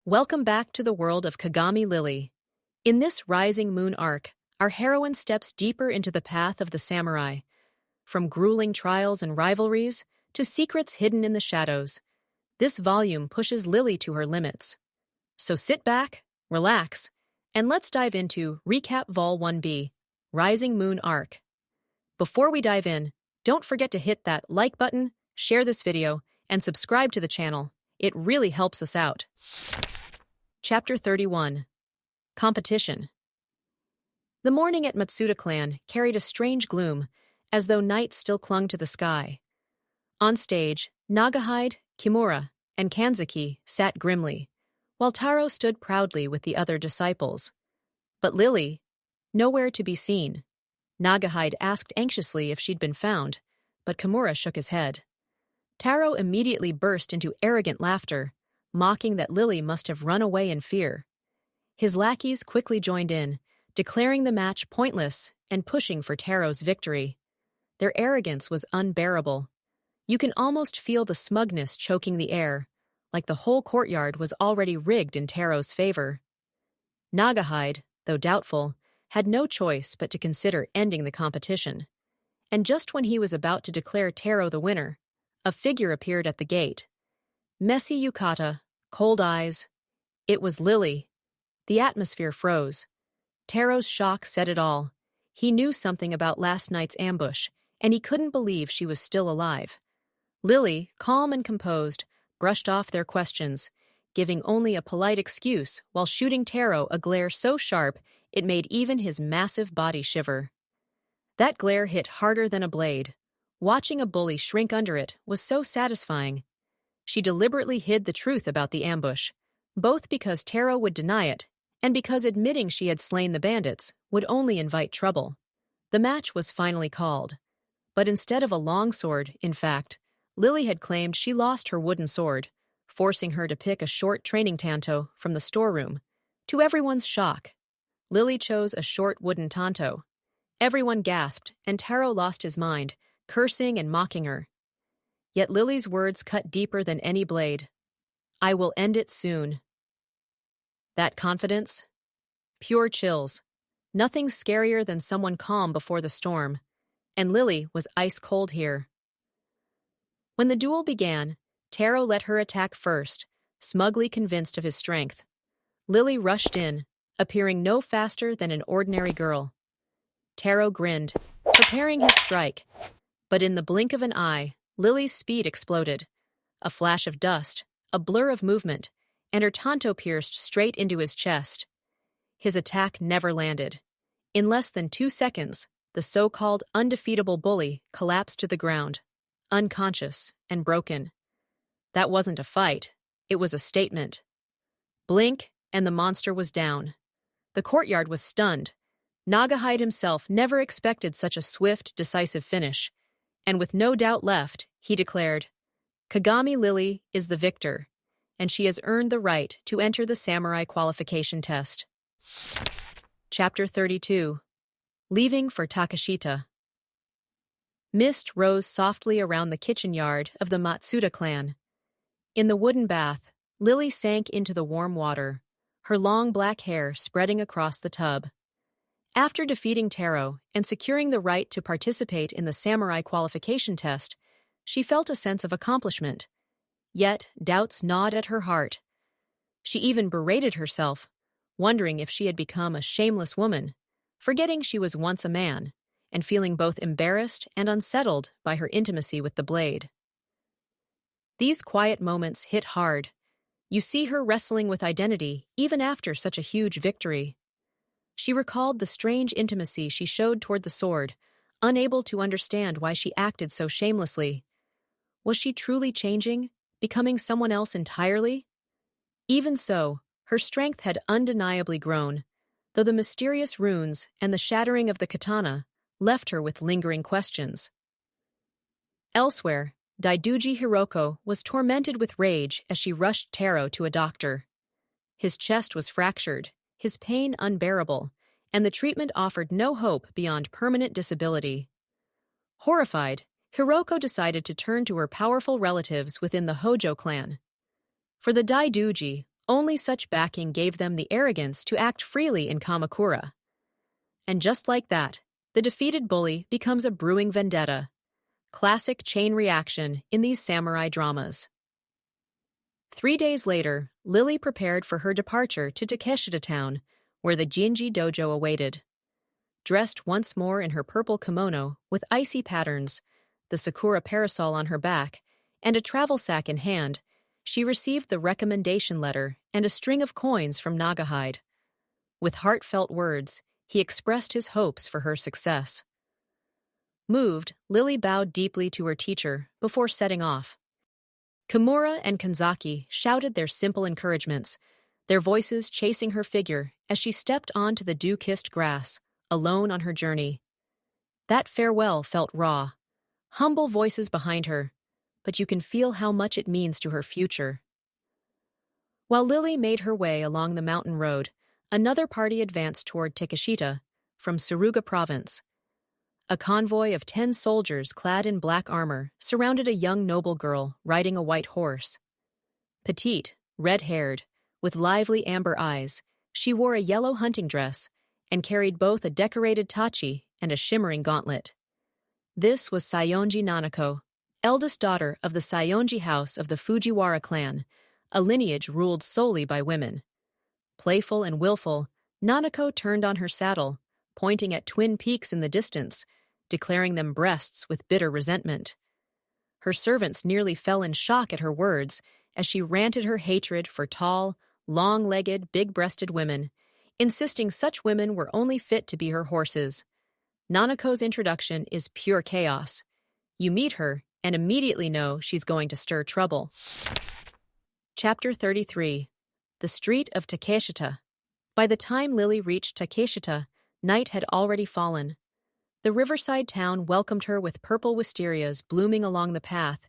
Welcome back to the world of Kagami Lily. In this Rising Moon arc, our heroine steps deeper into the path of the samurai. From grueling trials and rivalries to secrets hidden in the shadows, this volume pushes Lily to her limits. So sit back, relax, and let's dive into Recap Vol 1B, Rising Moon arc. Before we dive in, don't forget to hit that like button, share this video, and subscribe to the channel. It really helps us out. Chapter 31. Competition. The morning at Matsuda Clan carried a strange gloom, as though night still clung to the sky. On stage, Nagahide, Kimura, and Kanzaki sat grimly, while Taro stood proudly with the other disciples. But Lily, nowhere to be seen. Nagahide asked anxiously if she'd been found, but Kimura shook his head. Taro immediately burst into arrogant laughter, mocking that Lily must have run away in fear. His lackeys quickly joined in, declaring the match pointless and pushing for Taro's victory. Their arrogance was unbearable. You can almost feel the smugness choking the air, like the whole courtyard was already rigged in Taro's favor. Nagahide, though doubtful, had no choice but to consider ending the competition. And just when he was about to declare Taro the winner, a figure appeared at the gate. Messy yukata, cold eyes. It was Lily. The atmosphere froze. Taro's shock said it all. He knew something about last night's ambush, and he couldn't believe she was still alive. Lily, calm and composed, brushed off their questions, giving only a polite excuse while shooting Taro a glare so sharp it made even his massive body shiver. That glare hit harder than a blade. Watching a bully shrink under it was so satisfying. She deliberately hid the truth about the ambush, both because Taro would deny it and because admitting she had slain the bandits would only invite trouble. The match was finally called. But instead of a longsword, in fact, Lily had claimed she lost her wooden sword, forcing her to pick a short training tanto from the storeroom. To everyone's shock, Lily chose a short wooden tanto. Everyone gasped, and Taro lost his mind, cursing and mocking her. Yet Lily's words cut deeper than any blade. I will end it soon. That confidence? Pure chills. Nothing scarier than someone calm before the storm. And Lily was ice cold here. When the duel began, Taro let her attack first, smugly convinced of his strength. Lily rushed in, appearing no faster than an ordinary girl. Taro grinned, preparing his strike. But in the blink of an eye, Lily's speed exploded. A flash of dust, a blur of movement, and her tanto pierced straight into his chest. His attack never landed. In less than 2 seconds, the so-called undefeatable bully collapsed to the ground, unconscious and broken. That wasn't a fight, it was a statement. Blink, and the monster was down. The courtyard was stunned. Nagahide himself never expected such a swift, decisive finish. And with no doubt left, he declared, Kagami Lily is the victor, and she has earned the right to enter the samurai qualification test. Chapter 32. Leaving for Takashita. Mist rose softly around the kitchen yard of the Matsuda clan. In the wooden bath, Lily sank into the warm water, her long black hair spreading across the tub. After defeating Taro and securing the right to participate in the samurai qualification test, she felt a sense of accomplishment. Yet doubts gnawed at her heart. She even berated herself, wondering if she had become a shameless woman, forgetting she was once a man, and feeling both embarrassed and unsettled by her intimacy with the blade. These quiet moments hit hard. You see her wrestling with identity even after such a huge victory. She recalled the strange intimacy she showed toward the sword, unable to understand why she acted so shamelessly. Was she truly changing, becoming someone else entirely? Even so, her strength had undeniably grown, though the mysterious runes and the shattering of the katana left her with lingering questions. Elsewhere, Daiduji Hiroko was tormented with rage as she rushed Taro to a doctor. His chest was fractured, his pain unbearable, and the treatment offered no hope beyond permanent disability. Horrified, Hiroko decided to turn to her powerful relatives within the Hojo clan. For the Daiduji, Only such backing gave them the arrogance to act freely in Kamakura. And just like that, the defeated bully becomes a brewing vendetta. Classic chain reaction in these samurai dramas. 3 days later, Lily prepared for her departure to Takeshita town, where the Genji Dojo awaited. Dressed once more in her purple kimono with icy patterns, the sakura parasol on her back, and a travel sack in hand, she received the recommendation letter and a string of coins from Nagahide. With heartfelt words, he expressed his hopes for her success. Moved, Lily bowed deeply to her teacher before setting off. Kimura and Kanzaki shouted their simple encouragements, their voices chasing her figure as she stepped onto the dew-kissed grass, alone on her journey. That farewell felt raw. Humble voices behind her, but you can feel how much it means to her future. While Lily made her way along the mountain road, another party advanced toward Takeshita from Suruga province. A convoy of 10 soldiers clad in black armor surrounded a young noble girl riding a white horse. Petite, red-haired, with lively amber eyes, she wore a yellow hunting dress and carried both a decorated tachi and a shimmering gauntlet. This was Sayonji Nanako, eldest daughter of the Sayonji house of the Fujiwara clan, a lineage ruled solely by women. Playful and willful, Nanako turned on her saddle, pointing at twin peaks in the distance, declaring them breasts with bitter resentment. Her servants nearly fell in shock at her words as she ranted her hatred for tall, long-legged, big-breasted women, insisting such women were only fit to be her horses. Nanako's introduction is pure chaos. You meet her and immediately know she's going to stir trouble. Chapter 33. The Street of Takeshita. By the time Lily reached Takeshita, night had already fallen. The riverside town welcomed her with purple wisterias blooming along the path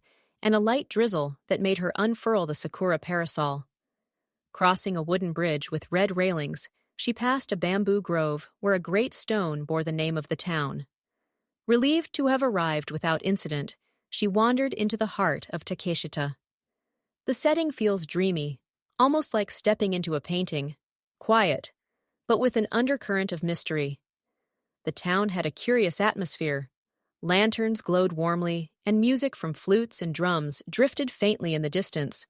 and a light drizzle that made her unfurl the sakura parasol. Crossing a wooden bridge with red railings, she passed a bamboo grove where a great stone bore the name of the town. Relieved to have arrived without incident, she wandered into the heart of Takeshita. The setting feels dreamy, almost like stepping into a painting, quiet, but with an undercurrent of mystery. The town had a curious atmosphere. Lanterns glowed warmly, and music from flutes and drums drifted faintly in the distance,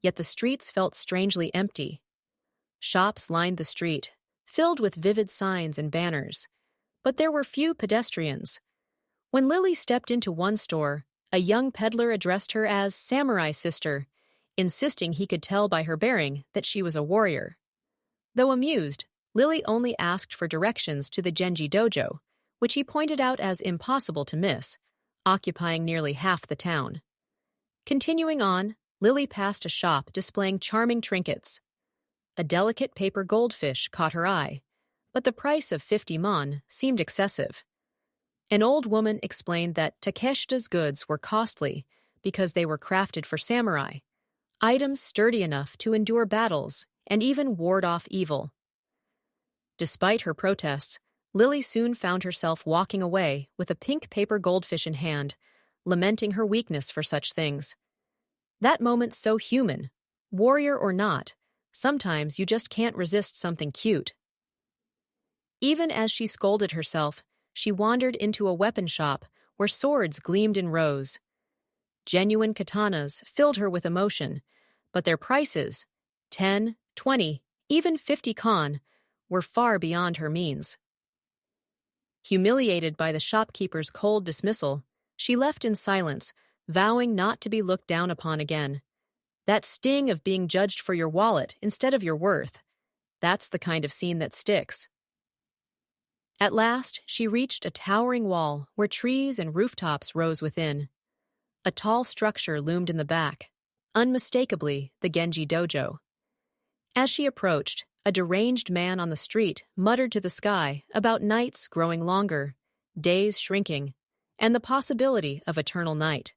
yet the streets felt strangely empty. Shops lined the street, filled with vivid signs and banners, but there were few pedestrians. When Lily stepped into one store, a young peddler addressed her as Samurai Sister, insisting he could tell by her bearing that she was a warrior. Though amused, Lily only asked for directions to the Genji Dojo, which he pointed out as impossible to miss, occupying nearly half the town. Continuing on, Lily passed a shop displaying charming trinkets. A delicate paper goldfish caught her eye, but the price of 50 mon seemed excessive. An old woman explained that Takeshita's goods were costly because they were crafted for samurai, items sturdy enough to endure battles and even ward off evil. Despite her protests, Lily soon found herself walking away with a pink paper goldfish in hand, lamenting her weakness for such things. That moment's so human, warrior or not. Sometimes you just can't resist something cute. Even as she scolded herself, she wandered into a weapon shop where swords gleamed in rows. Genuine katanas filled her with emotion, but their prices, 10, 20, even 50 kon, were far beyond her means. Humiliated by the shopkeeper's cold dismissal, she left in silence, vowing not to be looked down upon again. That sting of being judged for your wallet instead of your worth, that's the kind of scene that sticks. At last, she reached a towering wall where trees and rooftops rose within. A tall structure loomed in the back, unmistakably the Genji Dojo. As she approached, a deranged man on the street muttered to the sky about nights growing longer, days shrinking, and the possibility of eternal night.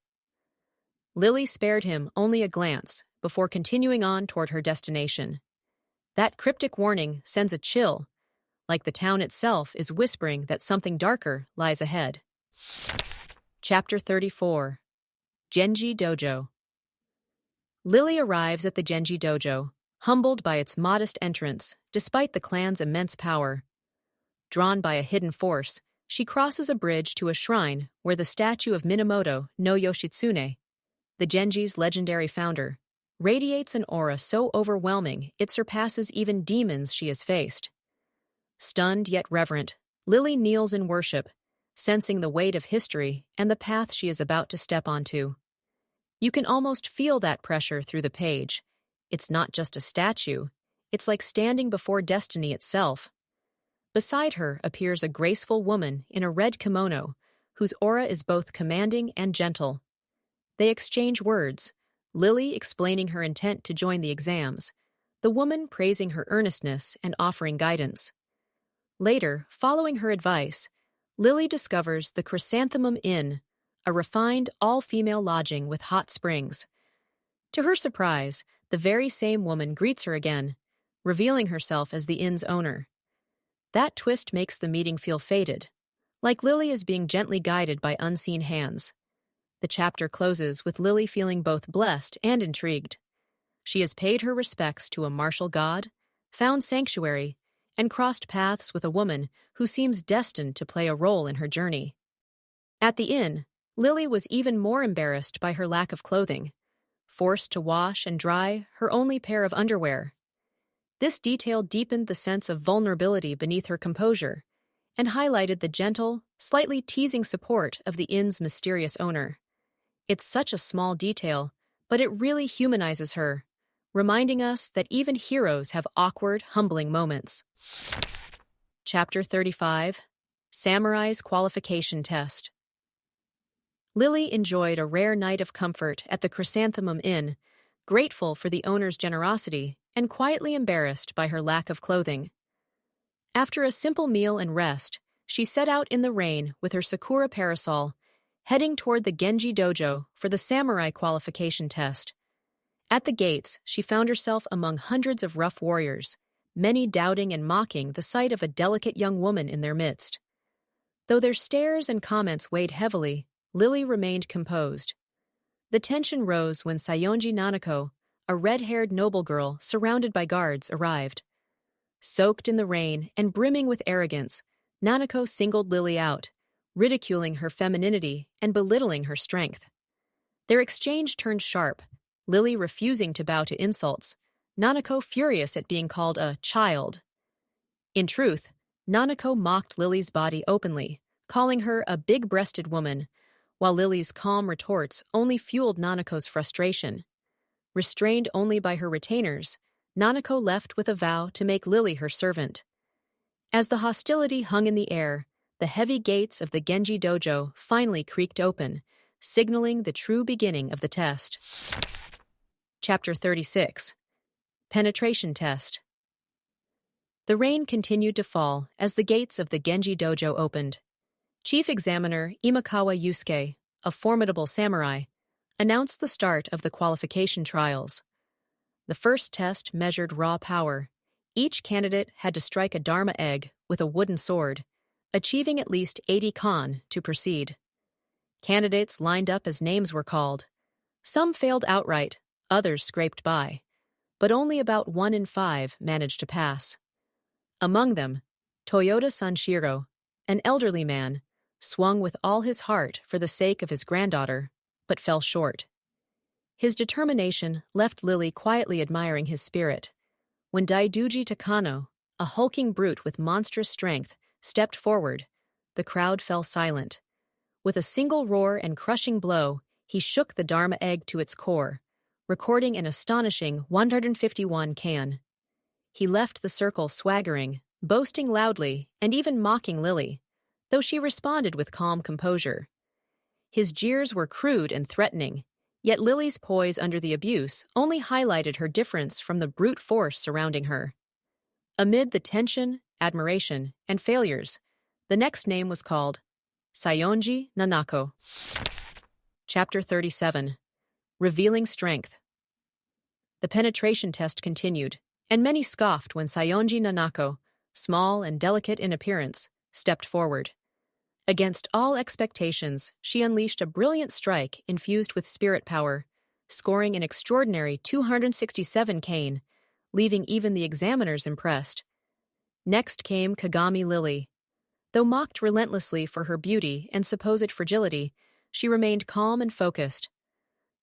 Lily spared him only a glance before continuing on toward her destination. That cryptic warning sends a chill, like the town itself is whispering that something darker lies ahead. Chapter 34. Genji Dojo. Lily arrives at the Genji Dojo, humbled by its modest entrance, despite the clan's immense power. Drawn by a hidden force, she crosses a bridge to a shrine where the statue of Minamoto no Yoshitsune, the Genji's legendary founder, radiates an aura so overwhelming it surpasses even demons she has faced. Stunned yet reverent, Lily kneels in worship, sensing the weight of history and the path she is about to step onto. You can almost feel that pressure through the page. It's not just a statue, it's like standing before destiny itself. Beside her appears a graceful woman in a red kimono, whose aura is both commanding and gentle. They exchange words, Lily explaining her intent to join the exams, the woman praising her earnestness and offering guidance. Later, following her advice, Lily discovers the Chrysanthemum Inn, a refined, all-female lodging with hot springs. To her surprise, the very same woman greets her again, revealing herself as the inn's owner. That twist makes the meeting feel fated, like Lily is being gently guided by unseen hands. The chapter closes with Lily feeling both blessed and intrigued. She has paid her respects to a martial god, found sanctuary, and crossed paths with a woman who seems destined to play a role in her journey. At the inn, Lily was even more embarrassed by her lack of clothing, forced to wash and dry her only pair of underwear. This detail deepened the sense of vulnerability beneath her composure and highlighted the gentle, slightly teasing support of the inn's mysterious owner. It's such a small detail, but it really humanizes her, reminding us that even heroes have awkward, humbling moments. Chapter 35, Samurai's Qualification Test. Lily enjoyed a rare night of comfort at the Chrysanthemum Inn, grateful for the owner's generosity and quietly embarrassed by her lack of clothing. After a simple meal and rest, she set out in the rain with her sakura parasol, heading toward the Genji Dojo for the samurai qualification test. At the gates, she found herself among hundreds of rough warriors, many doubting and mocking the sight of a delicate young woman in their midst. Though their stares and comments weighed heavily, Lily remained composed. The tension rose when Sayonji Nanako, a red-haired noble girl surrounded by guards, arrived. Soaked in the rain and brimming with arrogance, Nanako singled Lily out, ridiculing her femininity and belittling her strength. Their exchange turned sharp, Lily refusing to bow to insults, Nanako furious at being called a child. In truth, Nanako mocked Lily's body openly, calling her a big-breasted woman, while Lily's calm retorts only fueled Nanako's frustration. Restrained only by her retainers, Nanako left with a vow to make Lily her servant. As the hostility hung in the air, the heavy gates of the Genji Dojo finally creaked open, signaling the true beginning of the test. Chapter 36, Penetration Test. The rain continued to fall as the gates of the Genji Dojo opened. Chief Examiner Imakawa Yusuke, a formidable samurai, announced the start of the qualification trials. The first test measured raw power. Each candidate had to strike a dharma egg with a wooden sword, achieving at least 80 kan to proceed. Candidates lined up as names were called. Some failed outright, others scraped by, but only about 1 in 5 managed to pass. Among them, Toyota Sanshiro, an elderly man, swung with all his heart for the sake of his granddaughter, but fell short. His determination left Lily quietly admiring his spirit. When Daiduji Takano, a hulking brute with monstrous strength, stepped forward, the crowd fell silent. With a single roar and crushing blow, he shook the dharma egg to its core, recording an astonishing 151 kan. He left the circle swaggering, boasting loudly, and even mocking Lily, though she responded with calm composure. His jeers were crude and threatening, yet Lily's poise under the abuse only highlighted her difference from the brute force surrounding her. Amid the tension, admiration, and failures, the next name was called Sayonji Nanako. Chapter 37, Revealing Strength. The penetration test continued, and many scoffed when Sayonji Nanako, small and delicate in appearance, stepped forward. Against all expectations, she unleashed a brilliant strike infused with spirit power, scoring an extraordinary 267 kan, leaving even the examiners impressed. Next came Kagami Lily. Though mocked relentlessly for her beauty and supposed fragility, she remained calm and focused.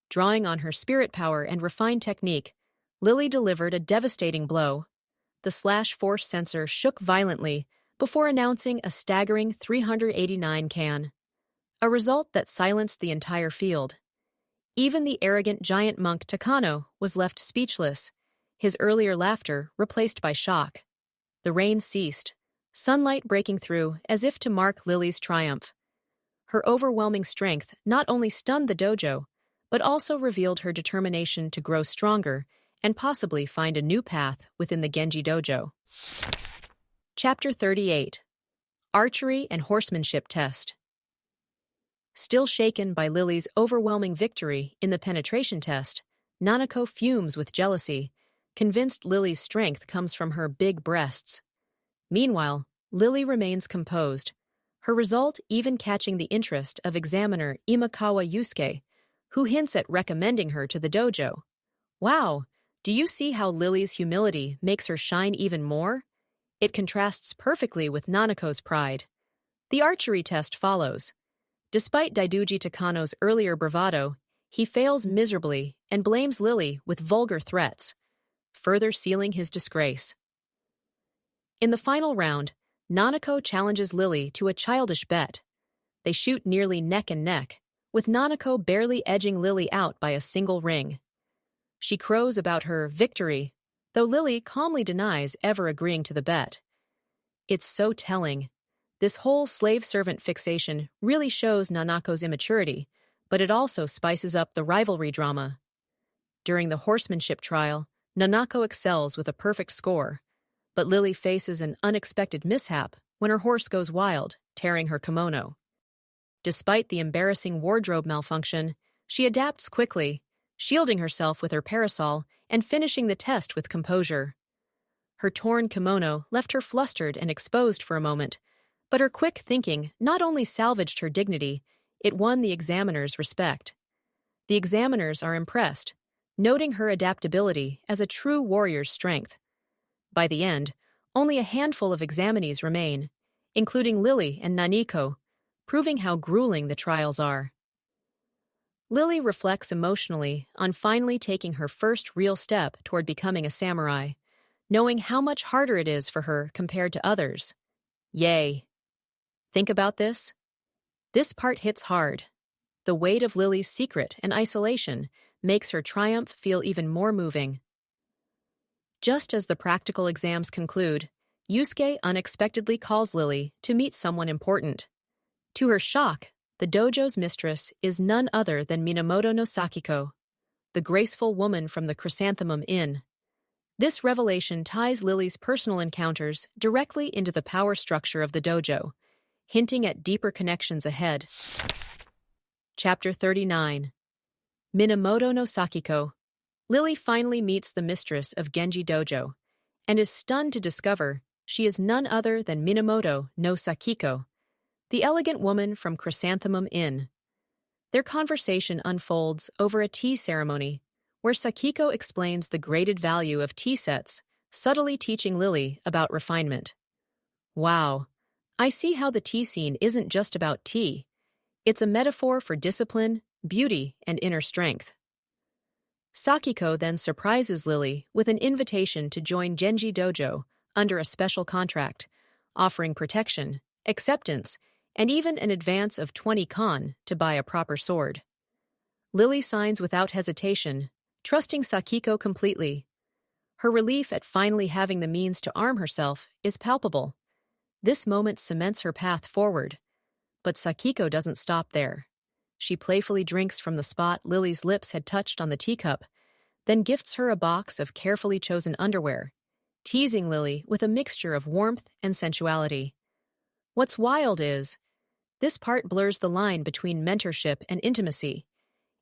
Drawing on her spirit power and refined technique, Lily delivered a devastating blow. The slash force sensor shook violently before announcing a staggering 389 can. A result that silenced the entire field. Even the arrogant giant monk Takano was left speechless, his earlier laughter replaced by shock. The rain ceased, sunlight breaking through as if to mark Lily's triumph. Her overwhelming strength not only stunned the dojo, but also revealed her determination to grow stronger and possibly find a new path within the Genji dojo. Chapter 38. Archery and Horsemanship Test. Still shaken by Lily's overwhelming victory in the penetration test, Nanako fumes with jealousy, convinced Lily's strength comes from her big breasts. Meanwhile, Lily remains composed, her result even catching the interest of examiner Imakawa Yusuke, who hints at recommending her to the dojo. Wow, do you see how Lily's humility makes her shine even more? It contrasts perfectly with Nanako's pride. The archery test follows. Despite Daiduji Takano's earlier bravado, he fails miserably and blames Lily with vulgar threats, further sealing his disgrace. In the final round, Nanako challenges Lily to a childish bet. They shoot nearly neck and neck, with Nanako barely edging Lily out by a single ring. She crows about her victory, though Lily calmly denies ever agreeing to the bet. It's so telling. This whole slave-servant fixation really shows Nanako's immaturity, but it also spices up the rivalry drama. During the horsemanship trial, Nanako excels with a perfect score, but Lily faces an unexpected mishap when her horse goes wild, tearing her kimono. Despite the embarrassing wardrobe malfunction, she adapts quickly, shielding herself with her parasol and finishing the test with composure. Her torn kimono left her flustered and exposed for a moment, but her quick thinking not only salvaged her dignity, it won the examiner's respect. The examiners are impressed, noting her adaptability as a true warrior's strength. By the end, only a handful of examinees remain, including Lily and Naniko, proving how grueling the trials are. Lily reflects emotionally on finally taking her first real step toward becoming a samurai, knowing how much harder it is for her compared to others. Yay! Think about this? This part hits hard. The weight of Lily's secret and isolation makes her triumph feel even more moving. Just as the practical exams conclude, Yusuke unexpectedly calls Lily to meet someone important. To her shock, the dojo's mistress is none other than Minamoto no Sakiko, the graceful woman from the Chrysanthemum Inn. This revelation ties Lily's personal encounters directly into the power structure of the dojo, hinting at deeper connections ahead. Chapter 39. Minamoto no Sakiko. Lily finally meets the mistress of Genji Dojo, and is stunned to discover she is none other than Minamoto no Sakiko, the elegant woman from Chrysanthemum Inn. Their conversation unfolds over a tea ceremony, where Sakiko explains the graded value of tea sets, subtly teaching Lily about refinement. Wow, I see how the tea scene isn't just about tea. It's a metaphor for discipline, beauty, and inner strength. Sakiko then surprises Lily with an invitation to join Genji Dojo under a special contract, offering protection, acceptance, and even an advance of 20 kan to buy a proper sword. Lily signs without hesitation, trusting Sakiko completely. Her relief at finally having the means to arm herself is palpable. This moment cements her path forward. But Sakiko doesn't stop there. She playfully drinks from the spot Lily's lips had touched on the teacup, then gifts her a box of carefully chosen underwear, teasing Lily with a mixture of warmth and sensuality. What's wild is, this part blurs the line between mentorship and intimacy.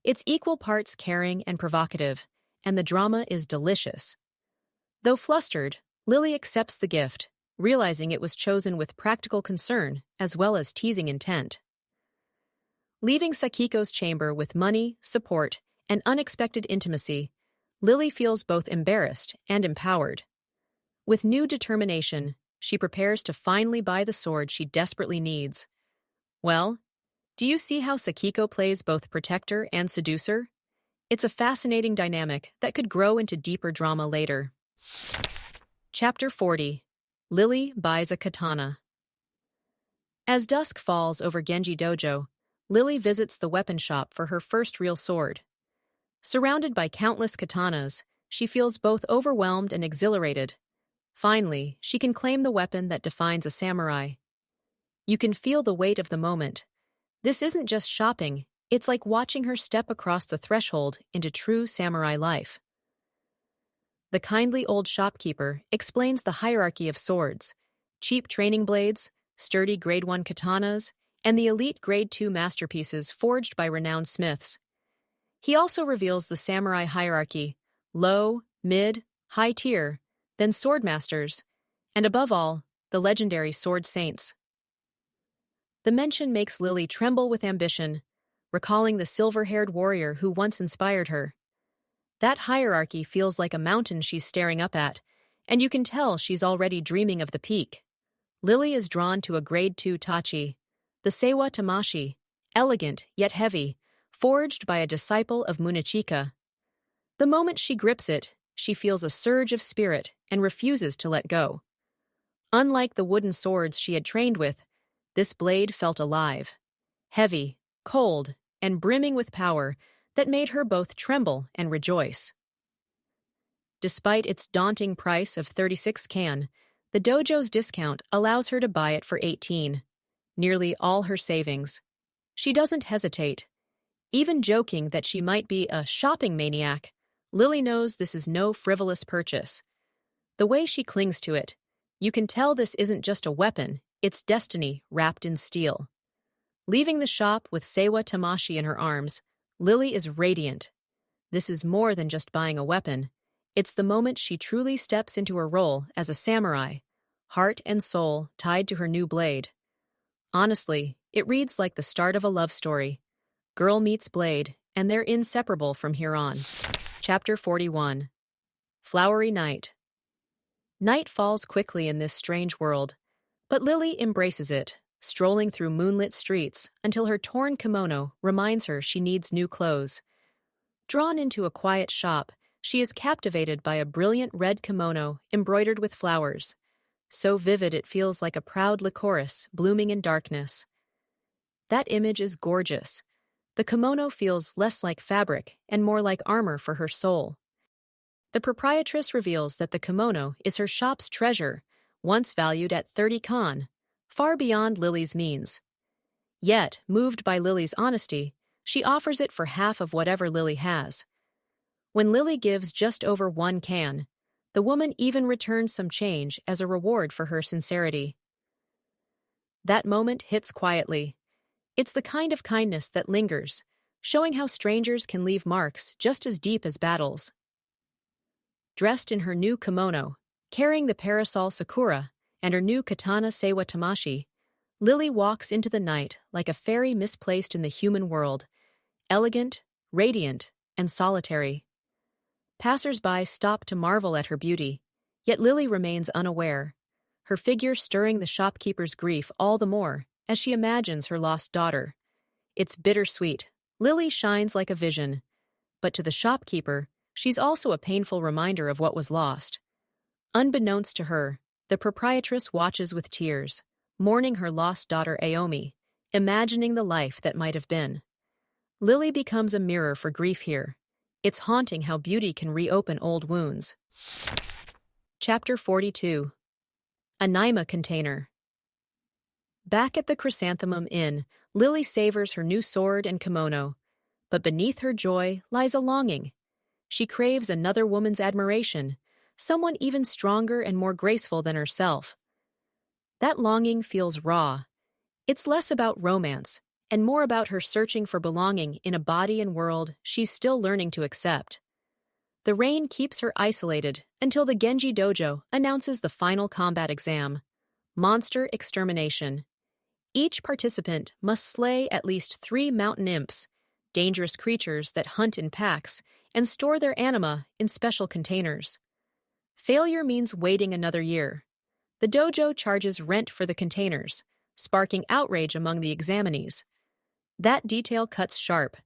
It's equal parts caring and provocative, and the drama is delicious. Though flustered, Lily accepts the gift, realizing it was chosen with practical concern as well as teasing intent. Leaving Sakiko's chamber with money, support, and unexpected intimacy, Lily feels both embarrassed and empowered. With new determination, she prepares to finally buy the sword she desperately needs. Well, do you see how Sakiko plays both protector and seducer? It's a fascinating dynamic that could grow into deeper drama later. Chapter 40. Lily buys a katana. As dusk falls over Genji Dojo, Lily visits the weapon shop for her first real sword. Surrounded by countless katanas, she feels both overwhelmed and exhilarated. Finally, she can claim the weapon that defines a samurai. You can feel the weight of the moment. This isn't just shopping, it's like watching her step across the threshold into true samurai life. The kindly old shopkeeper explains the hierarchy of swords: cheap training blades, sturdy Grade 1 katanas, and the elite Grade 2 masterpieces forged by renowned smiths. He also reveals the samurai hierarchy: low, mid, high tier, then swordmasters, and above all, the legendary sword saints. The mention makes Lily tremble with ambition, recalling the silver-haired warrior who once inspired her. That hierarchy feels like a mountain she's staring up at, and you can tell she's already dreaming of the peak. Lily is drawn to a Grade 2 tachi, the Seiwa Tamashi, elegant yet heavy, forged by a disciple of Munichika. The moment she grips it, she feels a surge of spirit and refuses to let go. Unlike the wooden swords she had trained with, this blade felt alive, heavy, cold, and brimming with power that made her both tremble and rejoice. Despite its daunting price of 36 kan, the dojo's discount allows her to buy it for 18, nearly all her savings. She doesn't hesitate. Even joking that she might be a shopping maniac, Lily knows this is no frivolous purchase. The way she clings to it, you can tell this isn't just a weapon, it's destiny wrapped in steel. Leaving the shop with Seiwa Tamashi in her arms, Lily is radiant. This is more than just buying a weapon. It's the moment she truly steps into her role as a samurai, heart and soul tied to her new blade. Honestly, it reads like the start of a love story. Girl meets blade, and they're inseparable from here on. Chapter 41. Flowery Night. Night falls quickly in this strange world, but Lily embraces it, strolling through moonlit streets until her torn kimono reminds her she needs new clothes. Drawn into a quiet shop, she is captivated by a brilliant red kimono embroidered with flowers. So vivid it feels like a proud lycoris blooming in darkness. That image is gorgeous. The kimono feels less like fabric and more like armor for her soul. The proprietress reveals that the kimono is her shop's treasure, once valued at 30 kan, far beyond Lily's means. Yet, moved by Lily's honesty, she offers it for half of whatever Lily has. When Lily gives just over 1 kan, the woman even returns some change as a reward for her sincerity. That moment hits quietly. It's the kind of kindness that lingers, showing how strangers can leave marks just as deep as battles. Dressed in her new kimono, carrying the parasol Sakura and her new katana Seiwa Tamashi, Lily walks into the night like a fairy misplaced in the human world, elegant, radiant, and solitary. Passers-by stop to marvel at her beauty, yet Lily remains unaware, her figure stirring the shopkeeper's grief all the more as she imagines her lost daughter. It's bittersweet. Lily shines like a vision, but to the shopkeeper, she's also a painful reminder of what was lost. Unbeknownst to her, the proprietress watches with tears, mourning her lost daughter Ayumi, imagining the life that might have been. Lily becomes a mirror for grief here. It's haunting how beauty can reopen old wounds. Chapter 42. Anima Container. Back at the Chrysanthemum Inn, Lily savors her new sword and kimono, but beneath her joy lies a longing. She craves another woman's admiration, someone even stronger and more graceful than herself. That longing feels raw. It's less about romance, and more about her searching for belonging in a body and world she's still learning to accept. The rain keeps her isolated until the Genji Dojo announces the final combat exam: monster extermination. Each participant must slay at least 3 mountain imps, dangerous creatures that hunt in packs and store their anima in special containers. Failure means waiting another year. The dojo charges rent for the containers, sparking outrage among the examinees. That detail cuts sharp.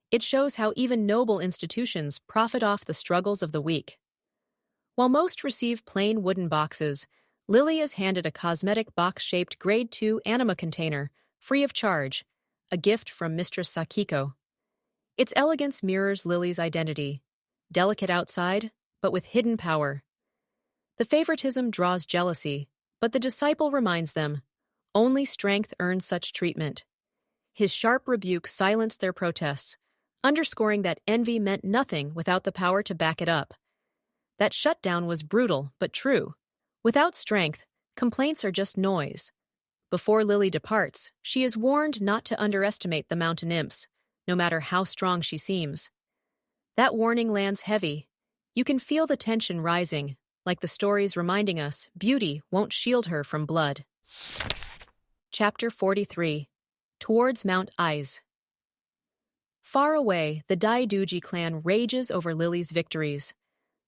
It shows how even noble institutions profit off the struggles of the weak. While most receive plain wooden boxes, Lily is handed a cosmetic box-shaped Grade 2 Anima container, free of charge, a gift from Mistress Sakiko. Its elegance mirrors Lily's identity, delicate outside, but with hidden power. The favoritism draws jealousy, but the disciple reminds them, only strength earns such treatment. His sharp rebuke silenced their protests, underscoring that envy meant nothing without the power to back it up. That shutdown was brutal, but true. Without strength, complaints are just noise. Before Lily departs, she is warned not to underestimate the mountain imps, no matter how strong she seems. That warning lands heavy. You can feel the tension rising, like the stories reminding us beauty won't shield her from blood. Chapter 43. Towards Mount Ayase. Far away, the Daiduji clan rages over Lily's victories.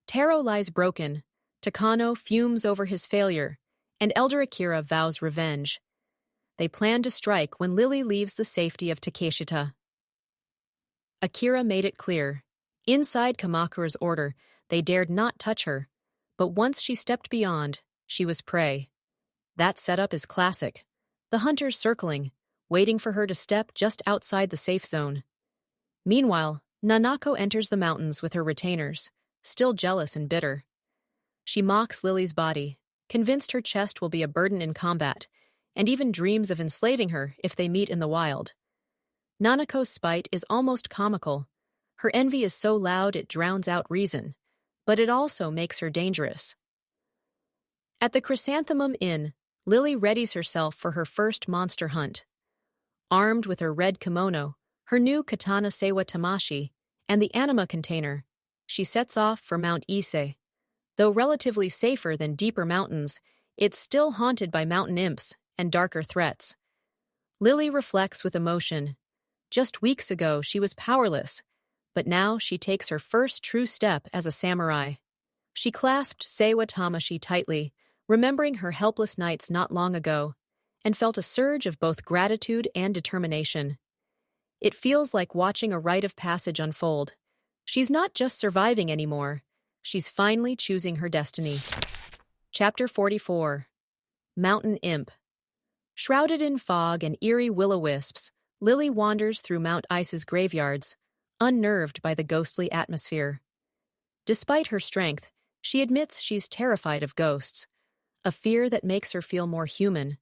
Taro lies broken, Takano fumes over his failure, and Elder Akira vows revenge. They plan to strike when Lily leaves the safety of Takeshita. Akira made it clear. Inside Kamakura's order, they dared not touch her, but once she stepped beyond, she was prey. That setup is classic. The hunters circling, waiting for her to step just outside the safe zone. Meanwhile, Nanako enters the mountains with her retainers, still jealous and bitter. She mocks Lily's body, convinced her chest will be a burden in combat, and even dreams of enslaving her if they meet in the wild. Nanako's spite is almost comical. Her envy is so loud it drowns out reason, but it also makes her dangerous. At the Chrysanthemum Inn, Lily readies herself for her first monster hunt. Armed with her red kimono, her new katana Seiwa Tamashi, and the Anima container, she sets off for Mount Ayase. Though relatively safer than deeper mountains, it's still haunted by mountain imps and darker threats. Lily reflects with emotion. Just weeks ago, she was powerless, but now she takes her first true step as a samurai. She clasped Seiwa Tamashi tightly, remembering her helpless nights not long ago, and felt a surge of both gratitude and determination. It feels like watching a rite of passage unfold. She's not just surviving anymore. She's finally choosing her destiny. Chapter 44. Mountain Imp. Shrouded in fog and eerie will-o-wisps, Lily wanders through Mount Ayase's graveyards, unnerved by the ghostly atmosphere. Despite her strength, she admits she's terrified of ghosts, a fear that makes her feel more human.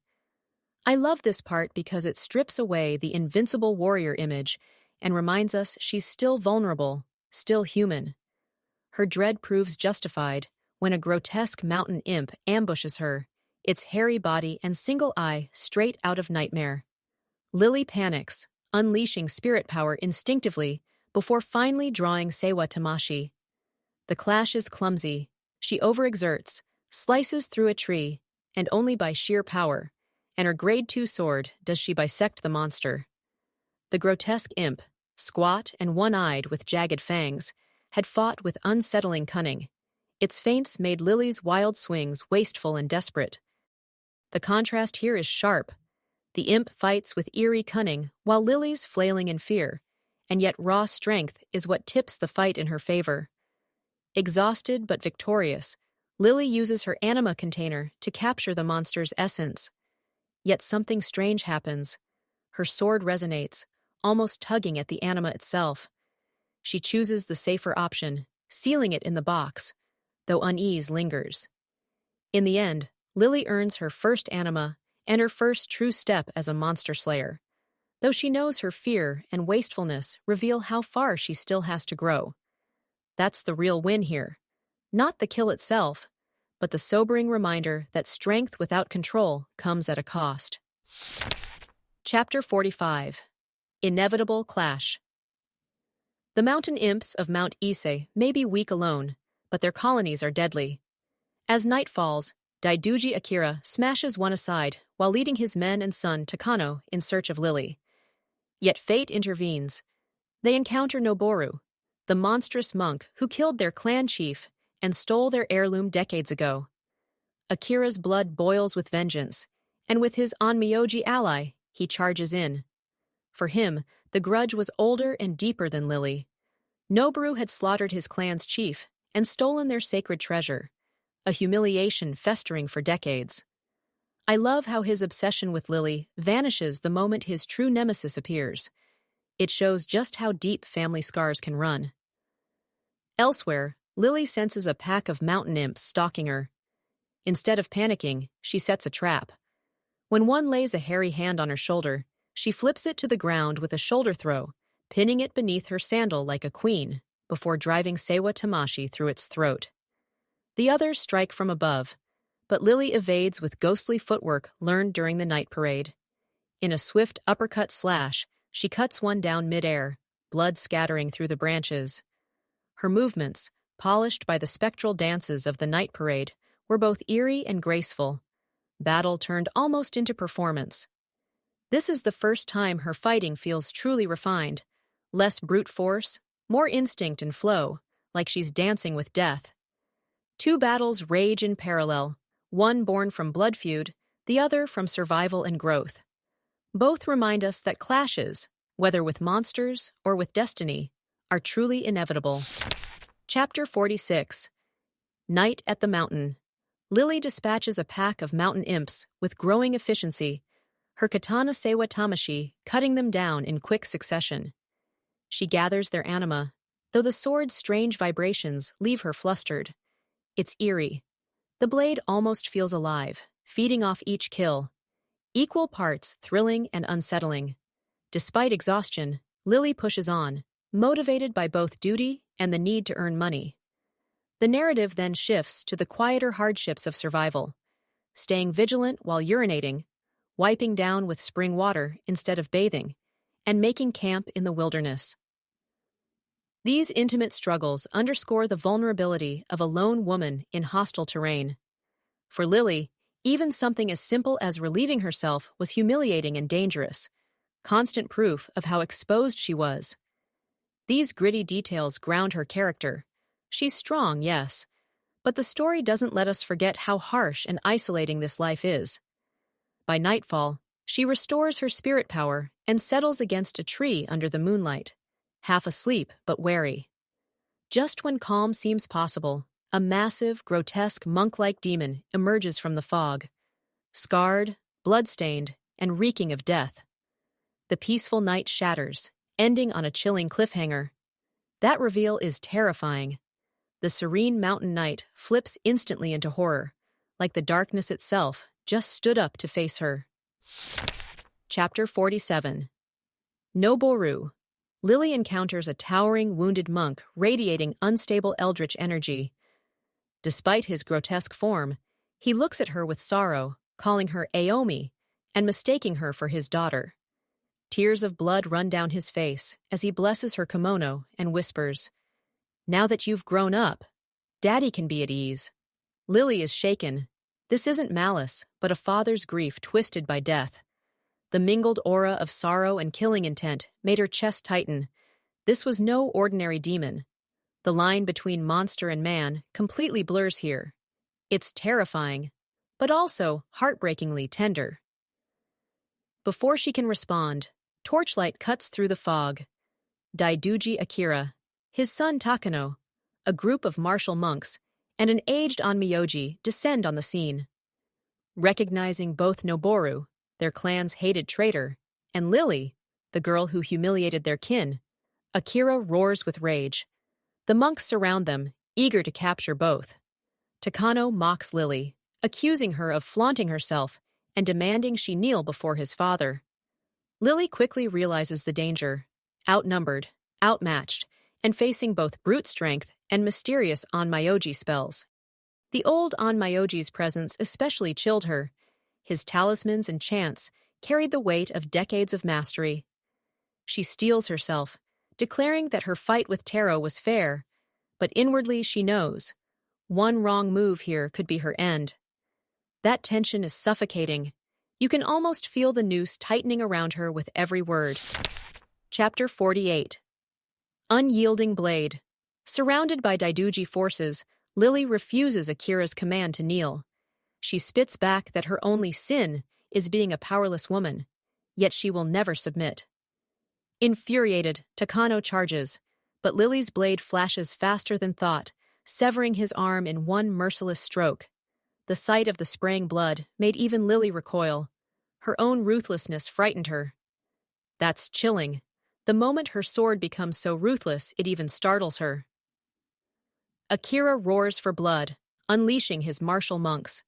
I love this part because it strips away the invincible warrior image and reminds us she's still vulnerable, still human. Her dread proves justified when a grotesque mountain imp ambushes her, its hairy body and single eye straight out of nightmare. Lily panics, unleashing spirit power instinctively before finally drawing Seiwa Tamashi. The clash is clumsy. She overexerts, slices through a tree, and only by sheer power, and her Grade 2 sword does she bisect the monster. The grotesque imp, squat and one-eyed with jagged fangs, had fought with unsettling cunning. Its feints made Lily's wild swings wasteful and desperate. The contrast here is sharp. The imp fights with eerie cunning, while Lily's flailing in fear, and yet raw strength is what tips the fight in her favor. Exhausted but victorious, Lily uses her anima container to capture the monster's essence. Yet something strange happens. Her sword resonates, almost tugging at the anima itself. She chooses the safer option, sealing it in the box, though unease lingers. In the end, Lily earns her first anima and her first true step as a monster slayer, though she knows her fear and wastefulness reveal how far she still has to grow. That's the real win here. Not the kill itself, but the sobering reminder that strength without control comes at a cost. Chapter 45. Inevitable Clash. The mountain imps of Mount Ayase may be weak alone, but their colonies are deadly. As night falls, Daiduji Akira smashes one aside while leading his men and son Takano in search of Lily. Yet fate intervenes. They encounter Noboru, the monstrous monk who killed their clan chief and stole their heirloom decades ago. Akira's blood boils with vengeance, and with his Onmyoji ally, he charges in. For him, the grudge was older and deeper than Lily. Noboru had slaughtered his clan's chief and stolen their sacred treasure, a humiliation festering for decades. I love how his obsession with Lily vanishes the moment his true nemesis appears. It shows just how deep family scars can run. Elsewhere, Lily senses a pack of mountain imps stalking her. Instead of panicking, she sets a trap. When one lays a hairy hand on her shoulder, she flips it to the ground with a shoulder throw, pinning it beneath her sandal like a queen, before driving Seiwa Tamashi through its throat. The others strike from above, but Lily evades with ghostly footwork learned during the night parade. In a swift uppercut slash, she cuts one down mid-air, blood scattering through the branches. Her movements, polished by the spectral dances of the night parade, were both eerie and graceful. Battle turned almost into performance. This is the first time her fighting feels truly refined, less brute force, more instinct and flow, like she's dancing with death. Two battles rage in parallel, one born from blood feud, the other from survival and growth. Both remind us that clashes, whether with monsters or with destiny, are truly inevitable. Chapter 46. Night at the Mountain. Lily dispatches a pack of mountain imps with growing efficiency, her katana Seiwa Tamashi cutting them down in quick succession. She gathers their anima, though the sword's strange vibrations leave her flustered. It's eerie. The blade almost feels alive, feeding off each kill. Equal parts thrilling and unsettling. Despite exhaustion, Lily pushes on, motivated by both duty and the need to earn money. The narrative then shifts to the quieter hardships of survival, staying vigilant while urinating, wiping down with spring water instead of bathing, and making camp in the wilderness. These intimate struggles underscore the vulnerability of a lone woman in hostile terrain. For Lily, even something as simple as relieving herself was humiliating and dangerous, constant proof of how exposed she was. These gritty details ground her character. She's strong, yes, but the story doesn't let us forget how harsh and isolating this life is. By nightfall, she restores her spirit power and settles against a tree under the moonlight, half asleep but wary. Just when calm seems possible, a massive, grotesque, monk-like demon emerges from the fog, scarred, blood-stained, and reeking of death. The peaceful night shatters, ending on a chilling cliffhanger. That reveal is terrifying. The serene mountain night flips instantly into horror, like the darkness itself just stood up to face her. Chapter 47. Noboru. Lily encounters a towering, wounded monk radiating unstable eldritch energy. Despite his grotesque form, he looks at her with sorrow, calling her Ayumi, and mistaking her for his daughter. Tears of blood run down his face as he blesses her kimono and whispers, "Now that you've grown up, Daddy can be at ease." Lily is shaken. This isn't malice, but a father's grief twisted by death. The mingled aura of sorrow and killing intent made her chest tighten. This was no ordinary demon. The line between monster and man completely blurs here. It's terrifying, but also heartbreakingly tender. Before she can respond, torchlight cuts through the fog. Daiduji Akira, his son Takano, a group of martial monks, and an aged Onmyoji descend on the scene. Recognizing both Noboru, their clan's hated traitor, and Lily, the girl who humiliated their kin, Akira roars with rage. The monks surround them, eager to capture both. Takano mocks Lily, accusing her of flaunting herself and demanding she kneel before his father. Lily quickly realizes the danger, outnumbered, outmatched, and facing both brute strength and mysterious Onmyoji spells. The old Onmyoji's presence especially chilled her. His talismans and chants carried the weight of decades of mastery. She steels herself, declaring that her fight with Taro was fair, but inwardly she knows, one wrong move here could be her end. That tension is suffocating. You can almost feel the noose tightening around her with every word. Chapter 48. Unyielding blade. Surrounded by Daiduji forces, Lily refuses Akira's command to kneel. She spits back that her only sin is being a powerless woman, yet she will never submit. Infuriated, Takano charges, but Lily's blade flashes faster than thought, severing his arm in one merciless stroke. The sight of the spraying blood made even Lily recoil. Her own ruthlessness frightened her. That's chilling. The moment her sword becomes so ruthless, it even startles her. Akira roars for blood, unleashing his martial monks.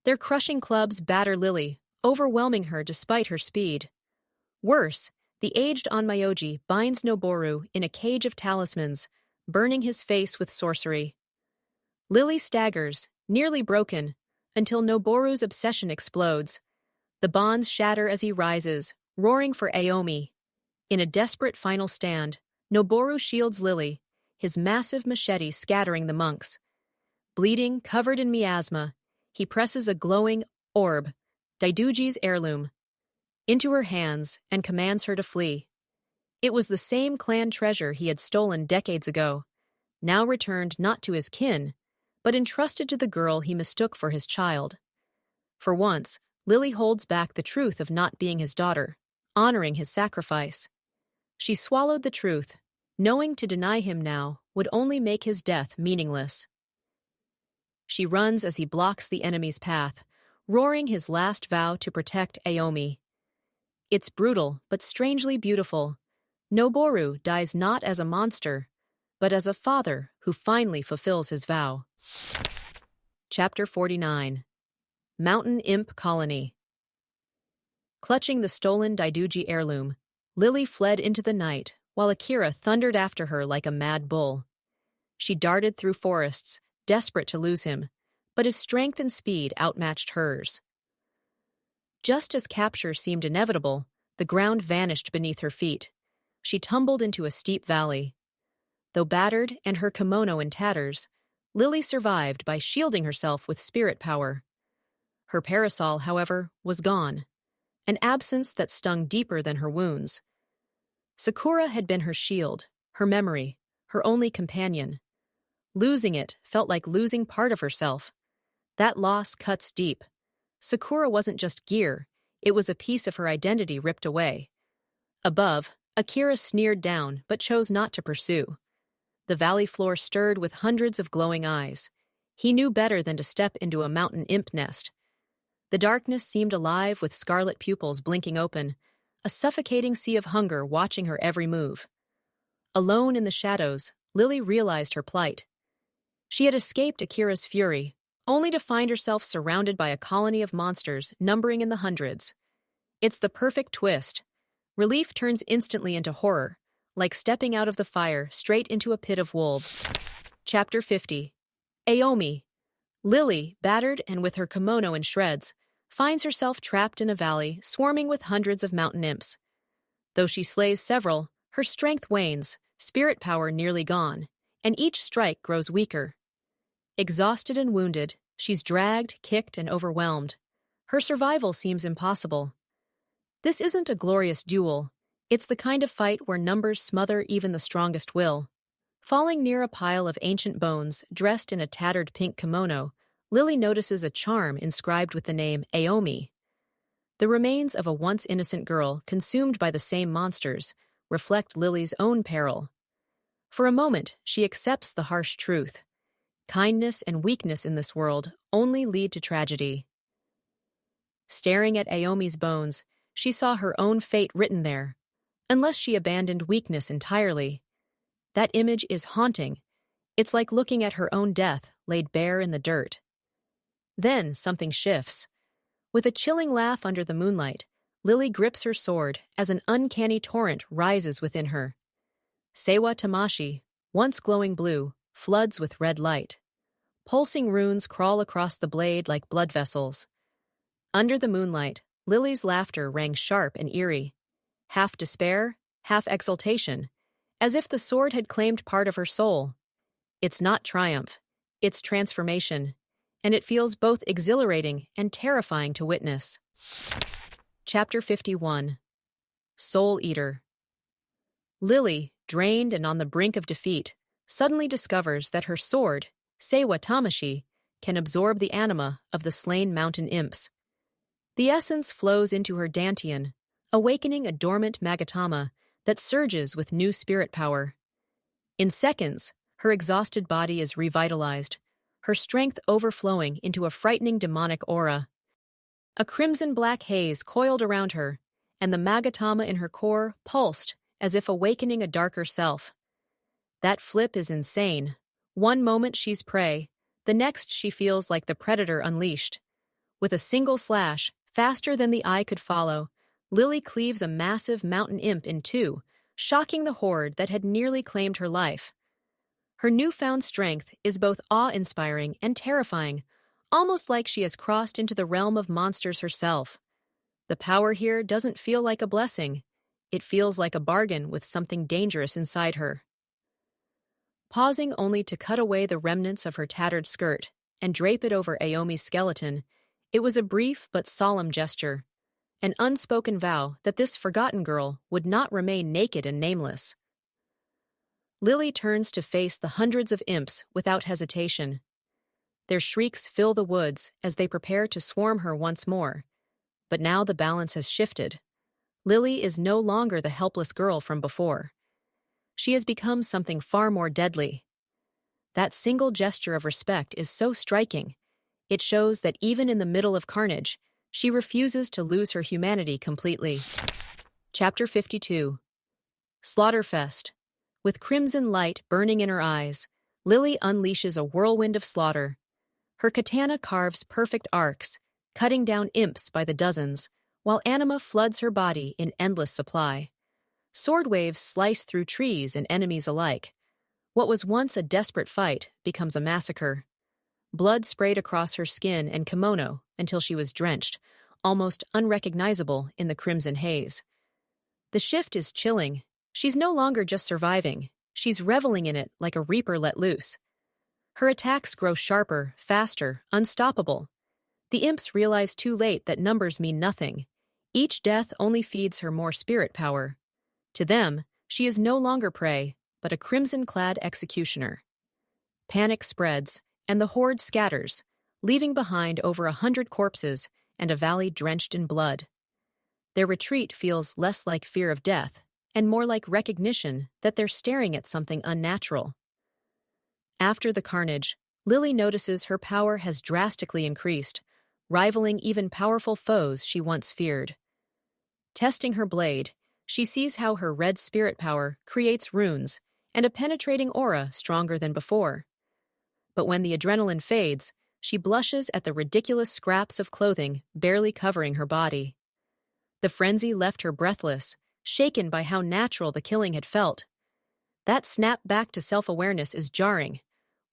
Their crushing clubs batter Lily, overwhelming her despite her speed. Worse, the aged Onmyoji binds Noboru in a cage of talismans, burning his face with sorcery. Lily staggers, nearly broken, until Noboru's obsession explodes. The bonds shatter as he rises, roaring for Ayumi. In a desperate final stand, Noboru shields Lily, his massive machete scattering the monks. Bleeding, covered in miasma, he presses a glowing orb, Daiduji's heirloom, into her hands and commands her to flee. It was the same clan treasure he had stolen decades ago, now returned not to his kin, but entrusted to the girl he mistook for his child. For once, Lily holds back the truth of not being his daughter, honoring his sacrifice. She swallowed the truth, knowing to deny him now would only make his death meaningless. She runs as he blocks the enemy's path, roaring his last vow to protect Ayumi. It's brutal, but strangely beautiful. Noboru dies not as a monster, but as a father who finally fulfills his vow. Chapter 49. Mountain Imp Colony. Clutching the stolen Daiduji heirloom, Lily fled into the night, while Akira thundered after her like a mad bull. She darted through forests, desperate to lose him, but his strength and speed outmatched hers. Just as capture seemed inevitable, the ground vanished beneath her feet. She tumbled into a steep valley. Though battered and her kimono in tatters, Lily survived by shielding herself with spirit power. Her parasol, however, was gone, an absence that stung deeper than her wounds. Sakura had been her shield, her memory, her only companion. Losing it felt like losing part of herself. That loss cuts deep. Sakura wasn't just gear, it was a piece of her identity ripped away. Above, Akira sneered down but chose not to pursue. The valley floor stirred with hundreds of glowing eyes. He knew better than to step into a mountain imp nest. The darkness seemed alive with scarlet pupils blinking open, a suffocating sea of hunger watching her every move. Alone in the shadows, Lily realized her plight. She had escaped Akira's fury, only to find herself surrounded by a colony of monsters numbering in the hundreds. It's the perfect twist. Relief turns instantly into horror, like stepping out of the fire straight into a pit of wolves. Chapter 50. Ayumi. Lily, battered and with her kimono in shreds, finds herself trapped in a valley swarming with hundreds of mountain imps. Though she slays several, her strength wanes, spirit power nearly gone, and each strike grows weaker. Exhausted and wounded, she's dragged, kicked, and overwhelmed. Her survival seems impossible. This isn't a glorious duel. It's the kind of fight where numbers smother even the strongest will. Falling near a pile of ancient bones, dressed in a tattered pink kimono, Lily notices a charm inscribed with the name Ayumi. The remains of a once innocent girl consumed by the same monsters reflect Lily's own peril. For a moment, she accepts the harsh truth. Kindness and weakness in this world only lead to tragedy. Staring at Ayumi's bones, she saw her own fate written there, unless she abandoned weakness entirely. That image is haunting. It's like looking at her own death laid bare in the dirt. Then something shifts. With a chilling laugh under the moonlight, Lily grips her sword as an uncanny torrent rises within her. Seiwa Tamashi, once glowing blue, floods with red light. Pulsing runes crawl across the blade like blood vessels. Under the moonlight, Lily's laughter rang sharp and eerie, half despair, half exultation, as if the sword had claimed part of her soul. It's not triumph, it's transformation, and it feels both exhilarating and terrifying to witness. Chapter 51. Soul Eater. Lily, drained and on the brink of defeat, suddenly discovers that her sword, Seiwa Tamashi, can absorb the anima of the slain mountain imps. The essence flows into her dantian, awakening a dormant magatama that surges with new spirit power. In seconds, her exhausted body is revitalized, her strength overflowing into a frightening demonic aura. A crimson-black haze coiled around her, and the magatama in her core pulsed as if awakening a darker self. That flip is insane. One moment she's prey, the next she feels like the predator unleashed. With a single slash, faster than the eye could follow, Lily cleaves a massive mountain imp in two, shocking the horde that had nearly claimed her life. Her newfound strength is both awe-inspiring and terrifying, almost like she has crossed into the realm of monsters herself. The power here doesn't feel like a blessing. It feels like a bargain with something dangerous inside her. Pausing only to cut away the remnants of her tattered skirt and drape it over Ayumi's skeleton, it was a brief but solemn gesture, an unspoken vow that this forgotten girl would not remain naked and nameless. Lily turns to face the hundreds of imps without hesitation. Their shrieks fill the woods as they prepare to swarm her once more. But now the balance has shifted. Lily is no longer the helpless girl from before. She has become something far more deadly. That single gesture of respect is so striking. It shows that even in the middle of carnage, she refuses to lose her humanity completely. Chapter 52. Slaughterfest. With crimson light burning in her eyes, Lily unleashes a whirlwind of slaughter. Her katana carves perfect arcs, cutting down imps by the dozens, while Anima floods her body in endless supply. Sword waves slice through trees and enemies alike. What was once a desperate fight becomes a massacre. Blood sprayed across her skin and kimono until she was drenched, almost unrecognizable in the crimson haze. The shift is chilling. She's no longer just surviving. She's reveling in it like a reaper let loose. Her attacks grow sharper, faster, unstoppable. The imps realize too late that numbers mean nothing. Each death only feeds her more spirit power. To them, she is no longer prey, but a crimson-clad executioner. Panic spreads, and the horde scatters, leaving behind over 100 corpses and a valley drenched in blood. Their retreat feels less like fear of death, and more like recognition that they're staring at something unnatural. After the carnage, Lily notices her power has drastically increased, rivaling even powerful foes she once feared. Testing her blade, she sees how her red spirit power creates runes and a penetrating aura stronger than before. But when the adrenaline fades, she blushes at the ridiculous scraps of clothing barely covering her body. The frenzy left her breathless, shaken by how natural the killing had felt. That snap back to self-awareness is jarring.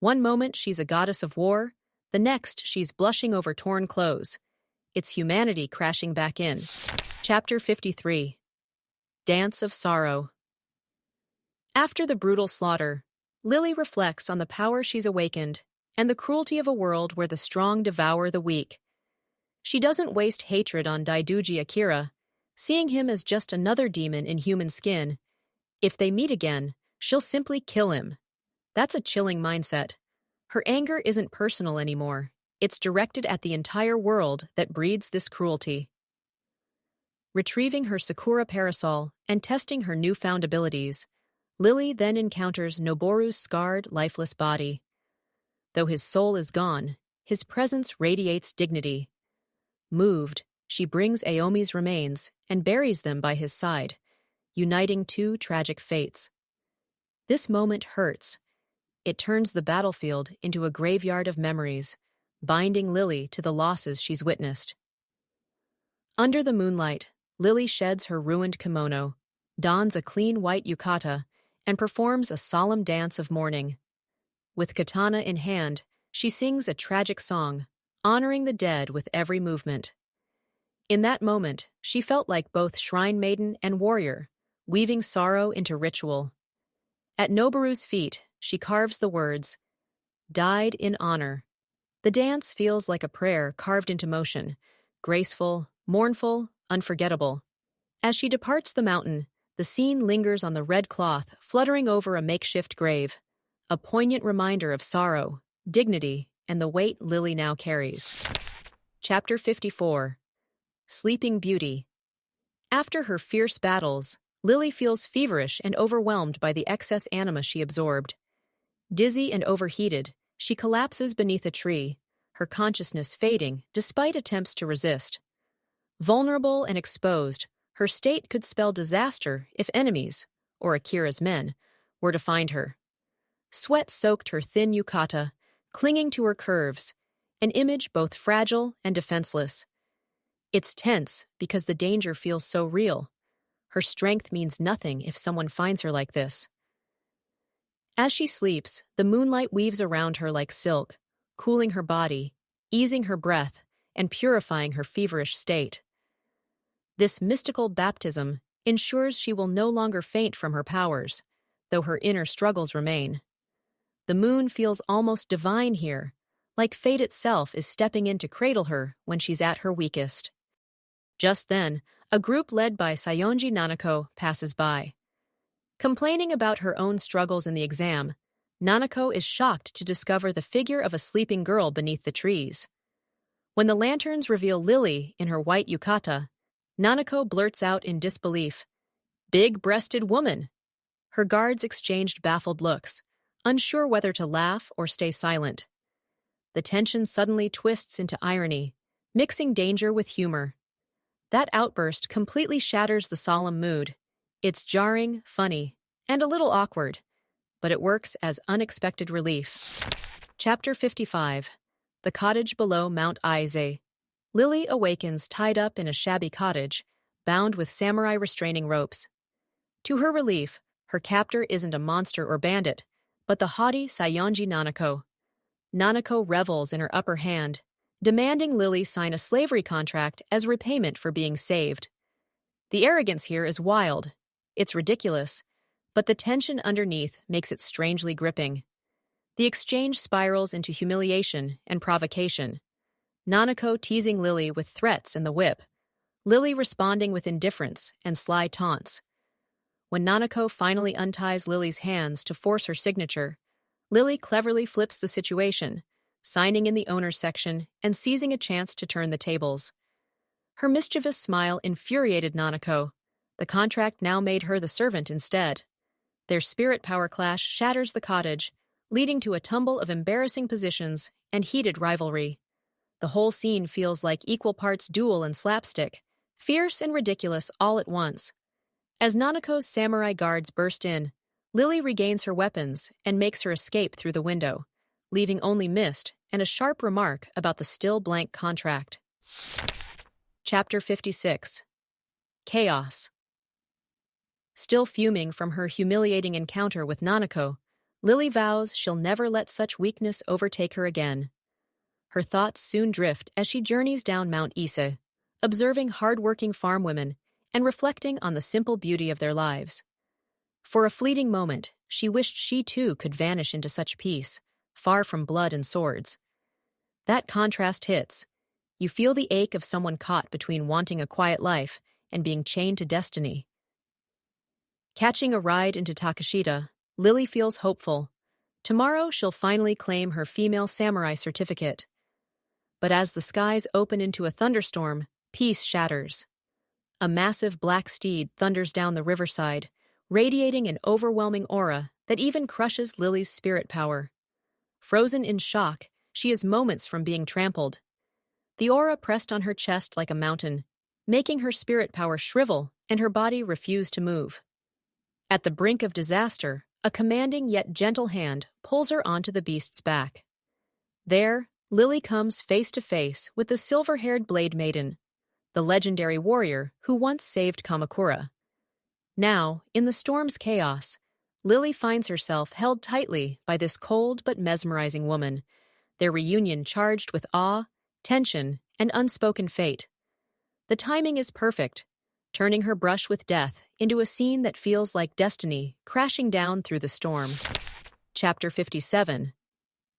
One moment she's a goddess of war, the next she's blushing over torn clothes. It's humanity crashing back in. Chapter 53. Dance of Sorrow. After the brutal slaughter, Lily reflects on the power she's awakened and the cruelty of a world where the strong devour the weak. She doesn't waste hatred on Daiduji Akira, seeing him as just another demon in human skin. If they meet again, she'll simply kill him. That's a chilling mindset. Her anger isn't personal anymore. It's directed at the entire world that breeds this cruelty. Retrieving her Sakura parasol and testing her newfound abilities, Lily then encounters Noboru's scarred, lifeless body. Though his soul is gone, his presence radiates dignity. Moved, she brings Ayumi's remains and buries them by his side, uniting two tragic fates. This moment hurts. It turns the battlefield into a graveyard of memories, binding Lily to the losses she's witnessed. Under the moonlight, Lily sheds her ruined kimono, dons a clean white yukata, and performs a solemn dance of mourning. With katana in hand, she sings a tragic song, honoring the dead with every movement. In that moment, she felt like both shrine maiden and warrior, weaving sorrow into ritual. At Noboru's feet, she carves the words, "Died in honor." The dance feels like a prayer carved into motion, graceful, mournful, unforgettable. As she departs the mountain, The scene lingers on the red cloth, fluttering over a makeshift grave, a poignant reminder of sorrow, dignity, and the weight Lily now carries. Chapter 54. Sleeping Beauty. After her fierce battles, Lily feels feverish and overwhelmed by the excess anima she absorbed. Dizzy and overheated, she collapses beneath a tree, her consciousness fading despite attempts to resist. Vulnerable and exposed, her state could spell disaster if enemies, or Akira's men, were to find her. Sweat soaked her thin yukata, clinging to her curves, an image both fragile and defenseless. It's tense because the danger feels so real. Her strength means nothing if someone finds her like this. As she sleeps, the moonlight weaves around her like silk, cooling her body, easing her breath, and purifying her feverish state. This mystical baptism ensures she will no longer faint from her powers, though her inner struggles remain. The moon feels almost divine here, like fate itself is stepping in to cradle her when she's at her weakest. Just then, a group led by Sayonji Nanako passes by. Complaining about her own struggles in the exam, Nanako is shocked to discover the figure of a sleeping girl beneath the trees. When the lanterns reveal Lily in her white yukata, Nanako blurts out in disbelief, "Big-breasted woman!" Her guards exchanged baffled looks, unsure whether to laugh or stay silent. The tension suddenly twists into irony, mixing danger with humor. That outburst completely shatters the solemn mood. It's jarring, funny, and a little awkward, but it works as unexpected relief. Chapter 55. The Cottage Below Mount Ayase. Lily awakens tied up in a shabby cottage, bound with samurai restraining ropes. To her relief, her captor isn't a monster or bandit, but the haughty Sayonji Nanako. Nanako revels in her upper hand, demanding Lily sign a slavery contract as repayment for being saved. The arrogance here is wild. It's ridiculous, but the tension underneath makes it strangely gripping. The exchange spirals into humiliation and provocation. Nanako teasing Lily with threats and the whip, Lily responding with indifference and sly taunts. When Nanako finally unties Lily's hands to force her signature, Lily cleverly flips the situation, signing in the owner's section and seizing a chance to turn the tables. Her mischievous smile infuriated Nanako. The contract now made her the servant instead. Their spirit power clash shatters the cottage, leading to a tumble of embarrassing positions and heated rivalry. The whole scene feels like equal parts duel and slapstick, fierce and ridiculous all at once. As Nanako's samurai guards burst in, Lily regains her weapons and makes her escape through the window, leaving only mist and a sharp remark about the still blank contract. Chapter 56. Chaos. Still fuming from her humiliating encounter with Nanako, Lily vows she'll never let such weakness overtake her again. Her thoughts soon drift as she journeys down Mount Ise, observing hard-working farm women and reflecting on the simple beauty of their lives. For a fleeting moment, she wished she too could vanish into such peace, far from blood and swords. That contrast hits. You feel the ache of someone caught between wanting a quiet life and being chained to destiny. Catching a ride into Takashita, Lily feels hopeful. Tomorrow she'll finally claim her female samurai certificate. But as the skies open into a thunderstorm, peace shatters. A massive black steed thunders down the riverside, radiating an overwhelming aura that even crushes Lily's spirit power. Frozen in shock, she is moments from being trampled. The aura pressed on her chest like a mountain, making her spirit power shrivel and her body refuse to move. At the brink of disaster, a commanding yet gentle hand pulls her onto the beast's back. There, Lily comes face to face with the silver-haired Blade Maiden, the legendary warrior who once saved Kamakura. Now, in the storm's chaos, Lily finds herself held tightly by this cold but mesmerizing woman, their reunion charged with awe, tension, and unspoken fate. The timing is perfect, turning her brush with death into a scene that feels like destiny crashing down through the storm. Chapter 57.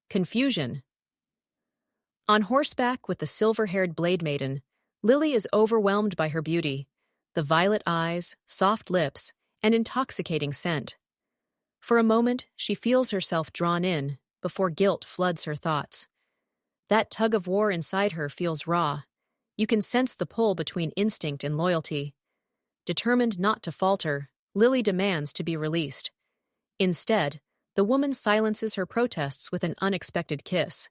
Confusion. On horseback with the silver-haired Blade Maiden, Lily is overwhelmed by her beauty, the violet eyes, soft lips, and intoxicating scent. For a moment, she feels herself drawn in, before guilt floods her thoughts. That tug of war inside her feels raw. You can sense the pull between instinct and loyalty. Determined not to falter, Lily demands to be released. Instead, the woman silences her protests with an unexpected kiss.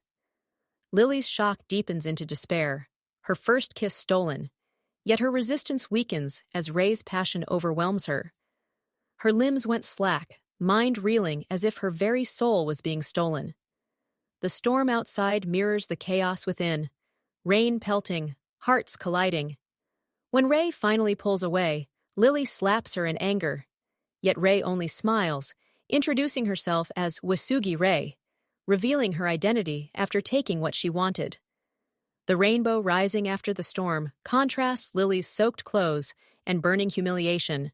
Lily's shock deepens into despair, her first kiss stolen, yet her resistance weakens as Ray's passion overwhelms her. Her limbs went slack, mind reeling as if her very soul was being stolen. The storm outside mirrors the chaos within, rain pelting, hearts colliding. When Ray finally pulls away, Lily slaps her in anger. Yet Ray only smiles, introducing herself as Wasugi Ray, revealing her identity after taking what she wanted. The rainbow rising after the storm contrasts Lily's soaked clothes and burning humiliation,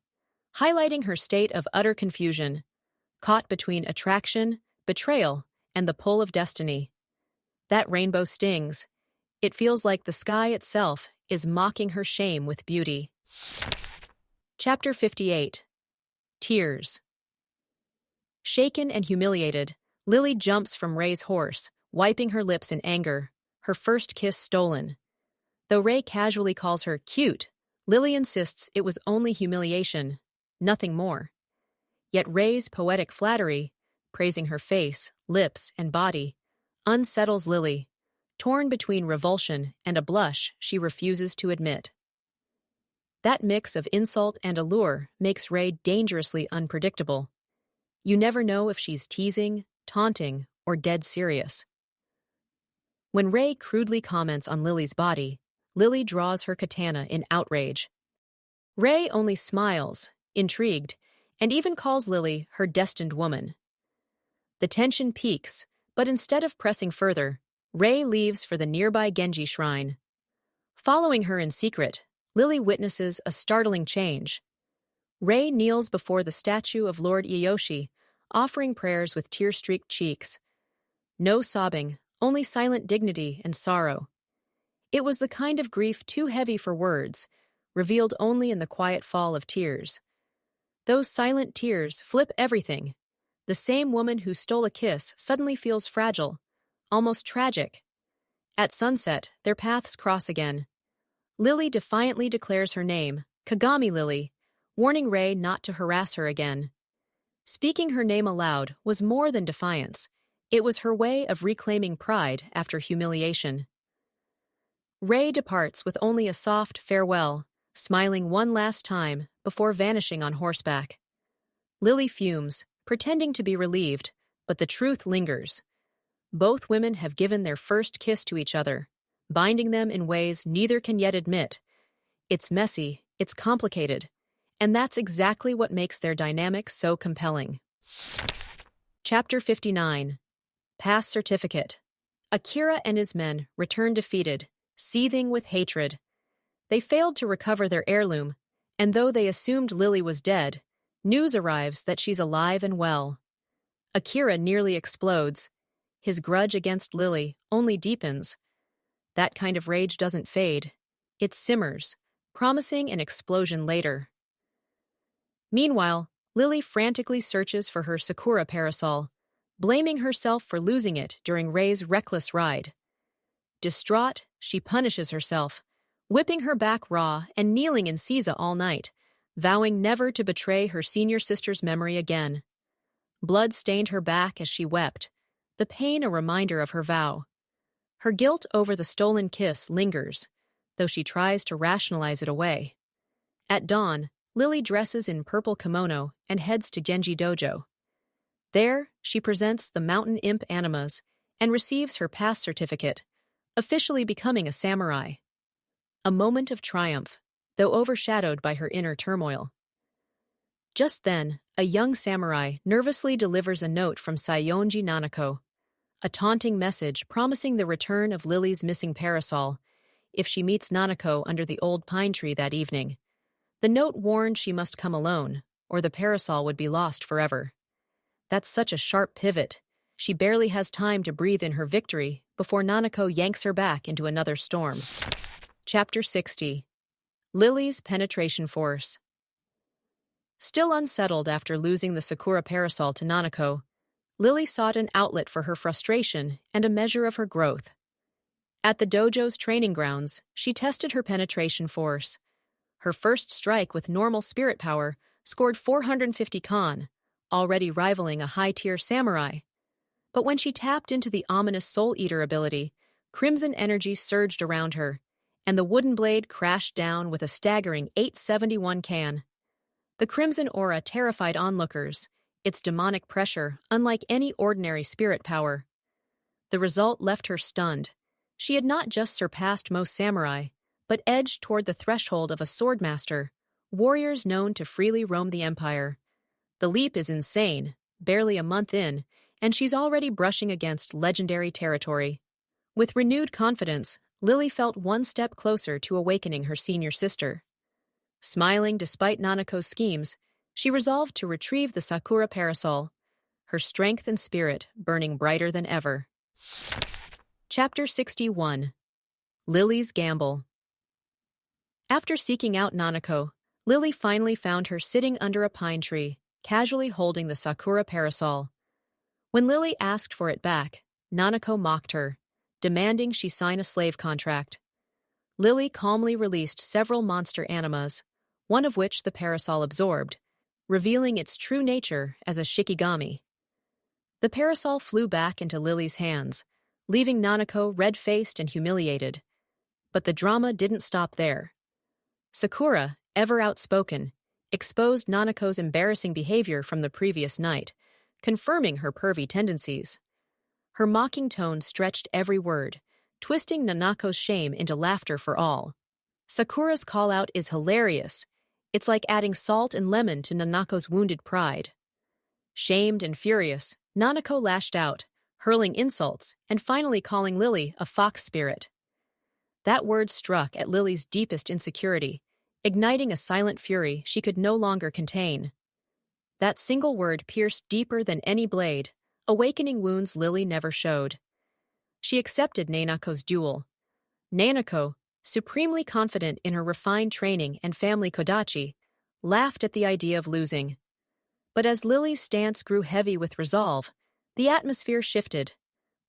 highlighting her state of utter confusion, caught between attraction, betrayal, and the pull of destiny. That rainbow stings. It feels like the sky itself is mocking her shame with beauty. Chapter 58. Tears. Shaken and humiliated, Lily jumps from Ray's horse, wiping her lips in anger, her first kiss stolen. Though Ray casually calls her cute, Lily insists it was only humiliation, nothing more. Yet Ray's poetic flattery, praising her face, lips, and body, unsettles Lily, torn between revulsion and a blush she refuses to admit. That mix of insult and allure makes Ray dangerously unpredictable. You never know if she's teasing, taunting, or dead serious. When Ray crudely comments on Lily's body, Lily draws her katana in outrage. Ray only smiles, intrigued, and even calls Lily her destined woman. The tension peaks, but instead of pressing further, Ray leaves for the nearby Genji shrine. Following her in secret, Lily witnesses a startling change. Ray kneels before the statue of Lord Iyoshi, offering prayers with tear-streaked cheeks. No sobbing, only silent dignity and sorrow. It was the kind of grief too heavy for words, revealed only in the quiet fall of tears. Those silent tears flip everything. The same woman who stole a kiss suddenly feels fragile, almost tragic. At sunset, their paths cross again. Lily defiantly declares her name, Kagami Lily, warning Ray not to harass her again. Speaking her name aloud was more than defiance. It was her way of reclaiming pride after humiliation. Ray departs with only a soft farewell, smiling one last time before vanishing on horseback. Lily fumes, pretending to be relieved, but the truth lingers. Both women have given their first kiss to each other, binding them in ways neither can yet admit. It's messy, it's complicated, and that's exactly what makes their dynamic so compelling. Chapter 59. Pass Certificate. Akira and his men return defeated, seething with hatred. They failed to recover their heirloom, and though they assumed Lily was dead, news arrives that she's alive and well. Akira nearly explodes. His grudge against Lily only deepens. That kind of rage doesn't fade. It simmers, promising an explosion later. Meanwhile, Lily frantically searches for her Sakura parasol, blaming herself for losing it during Ray's reckless ride. Distraught, she punishes herself, whipping her back raw and kneeling in Seiza all night, vowing never to betray her senior sister's memory again. Blood stained her back as she wept, the pain a reminder of her vow. Her guilt over the stolen kiss lingers, though she tries to rationalize it away. At dawn, Lily dresses in purple kimono and heads to Genji Dojo. There, she presents the mountain imp Animas and receives her pass certificate, officially becoming a samurai. A moment of triumph, though overshadowed by her inner turmoil. Just then, a young samurai nervously delivers a note from Sayonji Nanako, a taunting message promising the return of Lily's missing parasol if she meets Nanako under the old pine tree that evening. The note warned she must come alone, or the parasol would be lost forever. That's such a sharp pivot. She barely has time to breathe in her victory before Nanako yanks her back into another storm. Chapter 60. Lily's Penetration Force. Still unsettled after losing the Sakura parasol to Nanako, Lily sought an outlet for her frustration and a measure of her growth. At the dojo's training grounds, she tested her penetration force. Her first strike with normal spirit power scored 450 kan, already rivaling a high-tier samurai. But when she tapped into the ominous Soul Eater ability, crimson energy surged around her, and the wooden blade crashed down with a staggering 871 kan. The crimson aura terrified onlookers, its demonic pressure unlike any ordinary spirit power. The result left her stunned. She had not just surpassed most samurai, but edged toward the threshold of a swordmaster, warriors known to freely roam the empire. The leap is insane, barely a month in, and she's already brushing against legendary territory. With renewed confidence, Lily felt one step closer to awakening her senior sister. Smiling despite Nanako's schemes, she resolved to retrieve the Sakura parasol, her strength and spirit burning brighter than ever. Chapter 61. Lily's Gamble. After seeking out Nanako, Lily finally found her sitting under a pine tree, casually holding the Sakura parasol. When Lily asked for it back, Nanako mocked her, demanding she sign a slave contract. Lily calmly released several monster animas, one of which the parasol absorbed, revealing its true nature as a shikigami. The parasol flew back into Lily's hands, leaving Nanako red-faced and humiliated. But the drama didn't stop there. Sakura, ever outspoken, exposed Nanako's embarrassing behavior from the previous night, confirming her pervy tendencies. Her mocking tone stretched every word, twisting Nanako's shame into laughter for all. Sakura's call-out is hilarious. It's like adding salt and lemon to Nanako's wounded pride. Shamed and furious, Nanako lashed out, hurling insults and finally calling Lily a fox spirit. That word struck at Lily's deepest insecurity, igniting a silent fury she could no longer contain. That single word pierced deeper than any blade, awakening wounds Lily never showed. She accepted Nanako's duel. Nanako, supremely confident in her refined training and family kodachi, laughed at the idea of losing. But as Lily's stance grew heavy with resolve, the atmosphere shifted.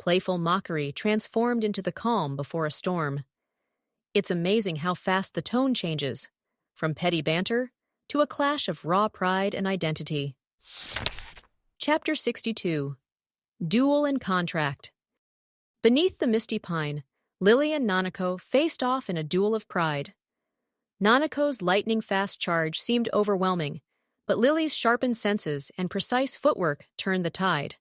Playful mockery transformed into the calm before a storm. It's amazing how fast the tone changes, from petty banter to a clash of raw pride and identity. Chapter 62. Duel and Contract. Beneath the misty pine, Lily and Nanako faced off in a duel of pride. Nanako's lightning-fast charge seemed overwhelming, but Lily's sharpened senses and precise footwork turned the tide.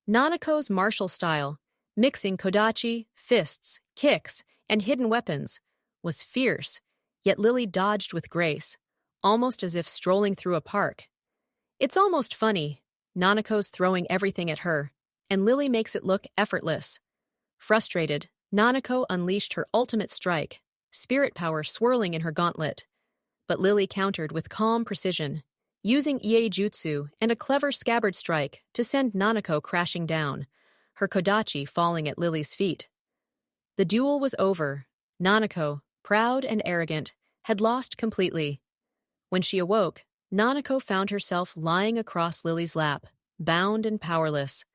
Nanako's martial style, mixing kodachi, fists, kicks, and hidden weapons, was fierce, yet Lily dodged with grace, almost as if strolling through a park. It's almost funny. Nanako's throwing everything at her, and Lily makes it look effortless. Frustrated, Nanako unleashed her ultimate strike, spirit power swirling in her gauntlet. But Lily countered with calm precision, using Ie-jutsu and a clever scabbard strike to send Nanako crashing down, her kodachi falling at Lily's feet. The duel was over. Nanako, proud and arrogant, had lost completely. When she awoke, Nanako found herself lying across Lily's lap, bound and powerless.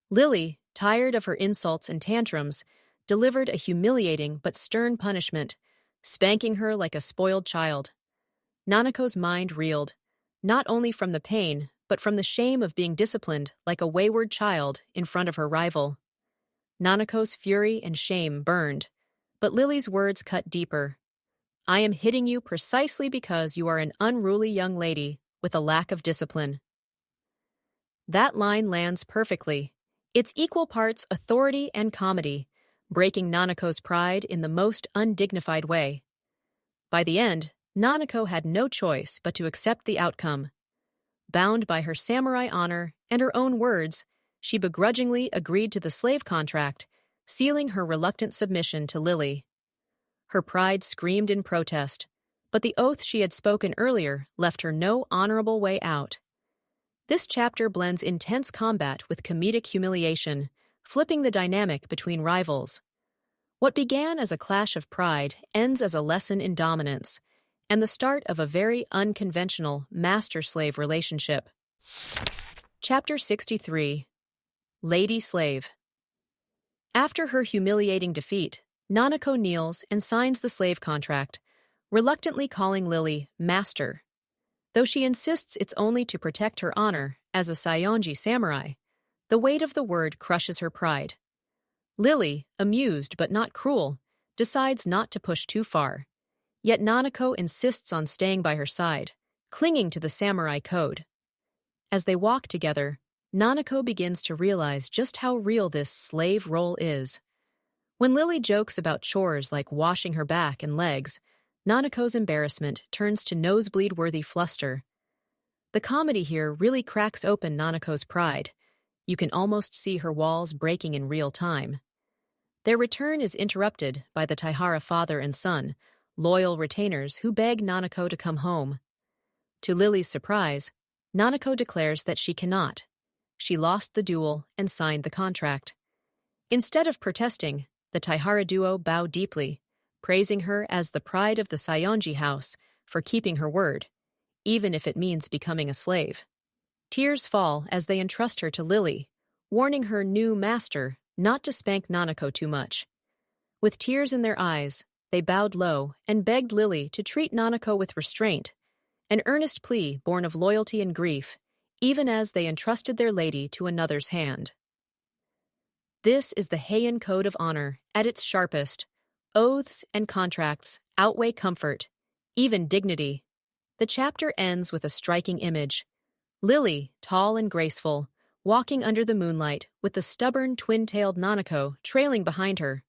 Lily, tired of her insults and tantrums, delivered a humiliating but stern punishment, spanking her like a spoiled child. Nanako's mind reeled, not only from the pain, but from the shame of being disciplined like a wayward child in front of her rival. Nanako's fury and shame burned, but Lily's words cut deeper. I am hitting you precisely because you are an unruly young lady with a lack of discipline. That line lands perfectly. It's equal parts authority and comedy, breaking Nanako's pride in the most undignified way. By the end, Nanako had no choice but to accept the outcome. Bound by her samurai honor and her own words, she begrudgingly agreed to the slave contract, sealing her reluctant submission to Lily. Her pride screamed in protest, but the oath she had spoken earlier left her no honorable way out. This chapter blends intense combat with comedic humiliation, flipping the dynamic between rivals. What began as a clash of pride ends as a lesson in dominance, and the start of a very unconventional master-slave relationship. Chapter 63. Lady Slave. After her humiliating defeat, Nanako kneels and signs the slave contract, reluctantly calling Lily master. Though she insists it's only to protect her honor as a Saionji samurai, the weight of the word crushes her pride. Lily, amused but not cruel, decides not to push too far. Yet Nanako insists on staying by her side, clinging to the samurai code. As they walk together, Nanako begins to realize just how real this slave role is. When Lily jokes about chores like washing her back and legs, Nanako's embarrassment turns to nosebleed-worthy fluster. The comedy here really cracks open Nanako's pride. You can almost see her walls breaking in real time. Their return is interrupted by the Taihara father and son, loyal retainers who beg Nanako to come home. To Lily's surprise, Nanako declares that she cannot. She lost the duel and signed the contract. Instead of protesting, the Taihara duo bow deeply, praising her as the pride of the Saionji house for keeping her word, even if it means becoming a slave. Tears fall as they entrust her to Lily, warning her new master not to spank Nanako too much. With tears in their eyes, they bowed low and begged Lily to treat Nanako with restraint, an earnest plea born of loyalty and grief, even as they entrusted their lady to another's hand. This is the Heian Code of Honor at its sharpest. Oaths and contracts outweigh comfort, even dignity. The chapter ends with a striking image. Lily, tall and graceful, walking under the moonlight with the stubborn twin-tailed Nanako trailing behind her.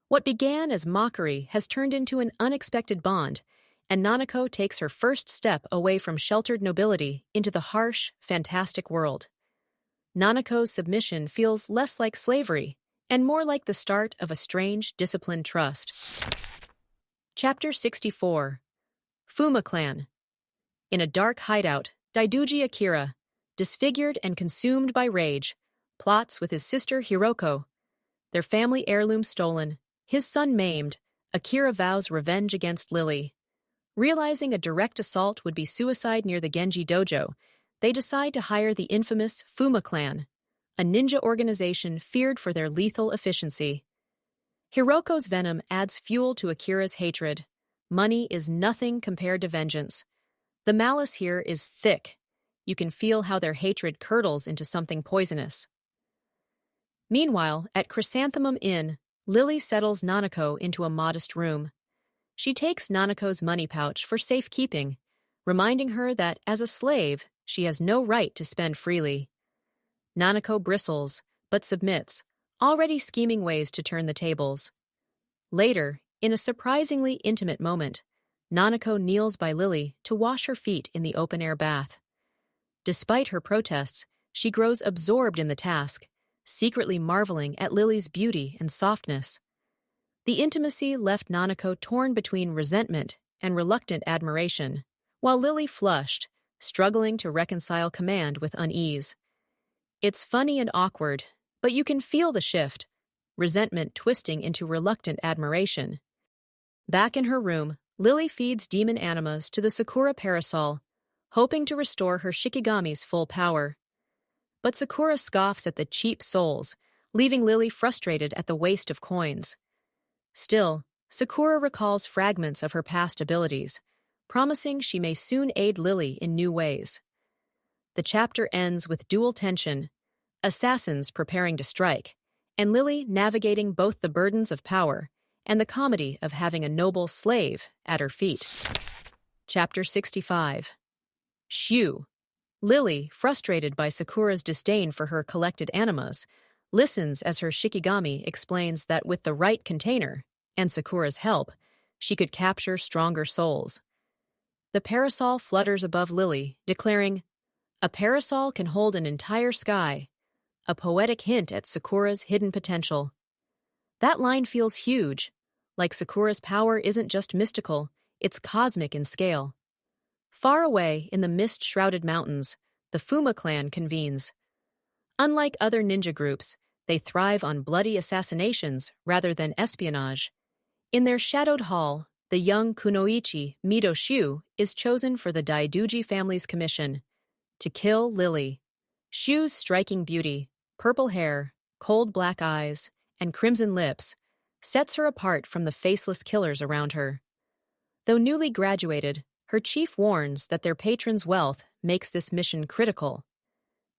What began as mockery has turned into an unexpected bond, and Nanako takes her first step away from sheltered nobility into the harsh, fantastic world. Nanako's submission feels less like slavery and more like the start of a strange, disciplined trust. Chapter 64. Fuma Clan. In a dark hideout, Daiduji Akira, disfigured and consumed by rage, plots with his sister Hiroko. Their family heirloom stolen, his son maimed, Akira vows revenge against Lily. Realizing a direct assault would be suicide near the Genji Dojo, they decide to hire the infamous Fuma Clan, a ninja organization feared for their lethal efficiency. Hiroko's venom adds fuel to Akira's hatred. Money is nothing compared to vengeance. The malice here is thick. You can feel how their hatred curdles into something poisonous. Meanwhile, at Chrysanthemum Inn, Lily settles Nanako into a modest room. She takes Nanako's money pouch for safekeeping, reminding her that, as a slave, she has no right to spend freely. Nanako bristles, but submits, already scheming ways to turn the tables. Later, in a surprisingly intimate moment, Nanako kneels by Lily to wash her feet in the open-air bath. Despite her protests, she grows absorbed in the task, secretly marveling at Lily's beauty and softness. The intimacy left Nanako torn between resentment and reluctant admiration, while Lily flushed, struggling to reconcile command with unease. It's funny and awkward, but you can feel the shift, resentment twisting into reluctant admiration. Back in her room, Lily feeds demon animas to the Sakura parasol, hoping to restore her Shikigami's full power. But Sakura scoffs at the cheap souls, leaving Lily frustrated at the waste of coins. Still, Sakura recalls fragments of her past abilities, promising she may soon aid Lily in new ways. The chapter ends with dual tension, assassins preparing to strike, and Lily navigating both the burdens of power and the comedy of having a noble slave at her feet. Chapter 65. Shu. Lily, frustrated by Sakura's disdain for her collected animas, listens as her Shikigami explains that with the right container, and Sakura's help, she could capture stronger souls. The parasol flutters above Lily, declaring, "A parasol can hold an entire sky," a poetic hint at Sakura's hidden potential. That line feels huge, like Sakura's power isn't just mystical, it's cosmic in scale. Far away in the mist-shrouded mountains, the Fuma clan convenes. Unlike other ninja groups, they thrive on bloody assassinations rather than espionage. In their shadowed hall, the young kunoichi Mido Shu is chosen for the Daiduji family's commission to kill Lily. Shu's striking beauty, purple hair, cold black eyes, and crimson lips sets her apart from the faceless killers around her. Though newly graduated, her chief warns that their patron's wealth makes this mission critical.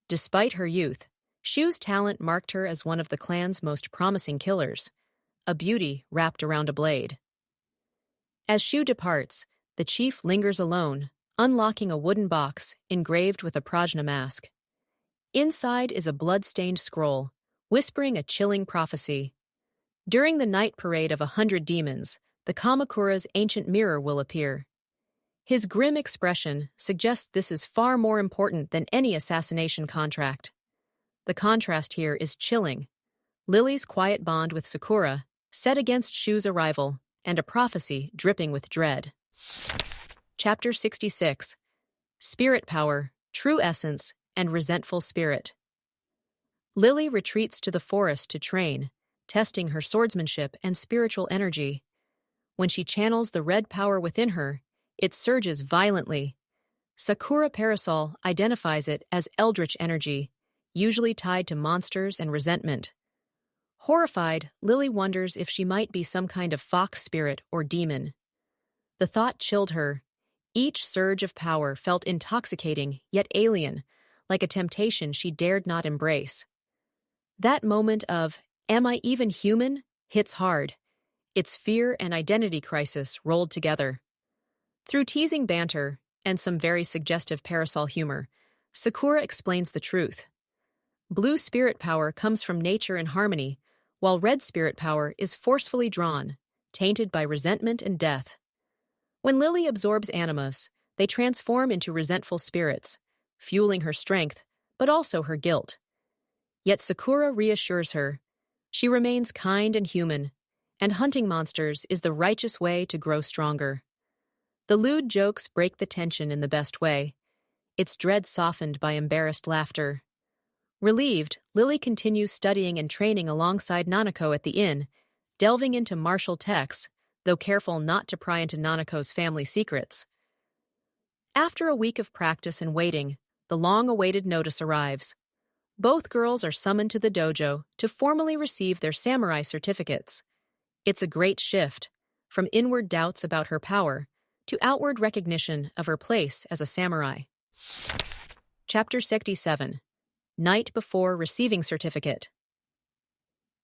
Despite her youth, Shu's talent marked her as one of the clan's most promising killers, a beauty wrapped around a blade. As Shu departs, the chief lingers alone, unlocking a wooden box engraved with a prajna mask. Inside is a blood-stained scroll, whispering a chilling prophecy. During the night parade of 100 demons, the Kamakura's ancient mirror will appear. His grim expression suggests this is far more important than any assassination contract. The contrast here is chilling. Lily's quiet bond with Sakura, set against Shu's arrival, and a prophecy dripping with dread. Chapter 66. Spirit Power, True Essence, and Resentful Spirit. Lily retreats to the forest to train, testing her swordsmanship and spiritual energy. When she channels the red power within her, it surges violently. Sakura Parasol identifies it as eldritch energy, usually tied to monsters and resentment. Horrified, Lily wonders if she might be some kind of fox spirit or demon. The thought chilled her. Each surge of power felt intoxicating yet alien, like a temptation she dared not embrace. That moment of, "Am I even human?" hits hard. It's fear and identity crisis rolled together. Through teasing banter and some very suggestive parasol humor, Sakura explains the truth. Blue spirit power comes from nature and harmony, while red spirit power is forcefully drawn, tainted by resentment and death. When Lily absorbs animas, they transform into resentful spirits, fueling her strength, but also her guilt. Yet Sakura reassures her. She remains kind and human, and hunting monsters is the righteous way to grow stronger. The lewd jokes break the tension in the best way, its dread softened by embarrassed laughter. Relieved, Lily continues studying and training alongside Nanako at the inn, delving into martial texts, though careful not to pry into Nanako's family secrets. After a week of practice and waiting, the long-awaited notice arrives. Both girls are summoned to the dojo to formally receive their samurai certificates. It's a great shift, from inward doubts about her power to outward recognition of her place as a samurai. Chapter 67. Night before receiving certificate.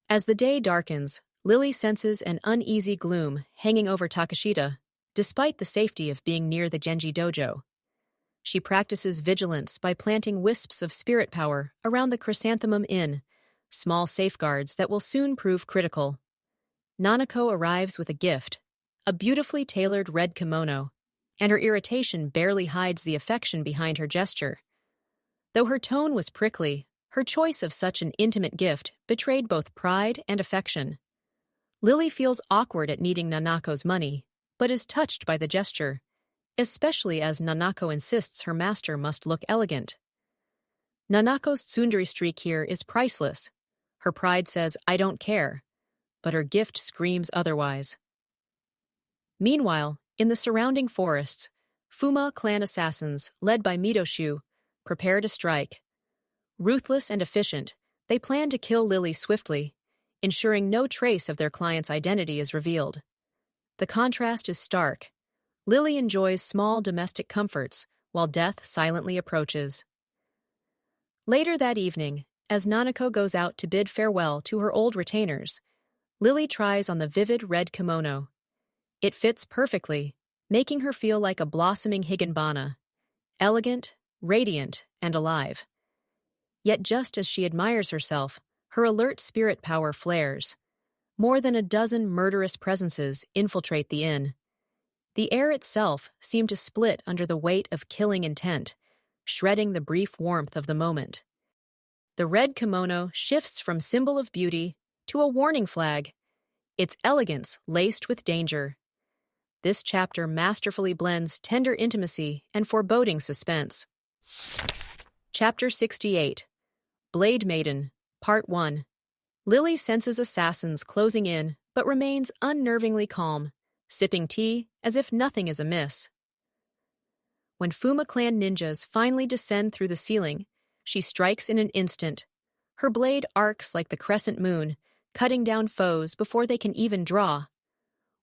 As the day darkens, Lily senses an uneasy gloom hanging over Takashita, despite the safety of being near the Genji dojo. She practices vigilance by planting wisps of spirit power around the Chrysanthemum Inn, small safeguards that will soon prove critical. Nanako arrives with a gift, a beautifully tailored red kimono, and her irritation barely hides the affection behind her gesture. Though her tone was prickly, her choice of such an intimate gift betrayed both pride and affection. Lily feels awkward at needing Nanako's money, but is touched by the gesture, especially as Nanako insists her master must look elegant. Nanako's tsundere streak here is priceless. Her pride says, "I don't care," but her gift screams otherwise. Meanwhile, in the surrounding forests, Fuma clan assassins, led by Midoshu, prepare to strike. Ruthless and efficient, they plan to kill Lily swiftly, ensuring no trace of their client's identity is revealed. The contrast is stark. Lily enjoys small domestic comforts, while death silently approaches. Later that evening, as Nanako goes out to bid farewell to her old retainers, Lily tries on the vivid red kimono. It fits perfectly, making her feel like a blossoming higanbana, elegant, radiant, and alive. Yet just as she admires herself, her alert spirit power flares. More than a dozen murderous presences infiltrate the inn. The air itself seemed to split under the weight of killing intent, shredding the brief warmth of the moment. The red kimono shifts from symbol of beauty to a warning flag, its elegance laced with danger. This chapter masterfully blends tender intimacy and foreboding suspense. Chapter 68. Blade Maiden, Part 1. Lily senses assassins closing in, but remains unnervingly calm, sipping tea as if nothing is amiss. When Fuma clan ninjas finally descend through the ceiling, she strikes in an instant. Her blade arcs like the crescent moon, cutting down foes before they can even draw.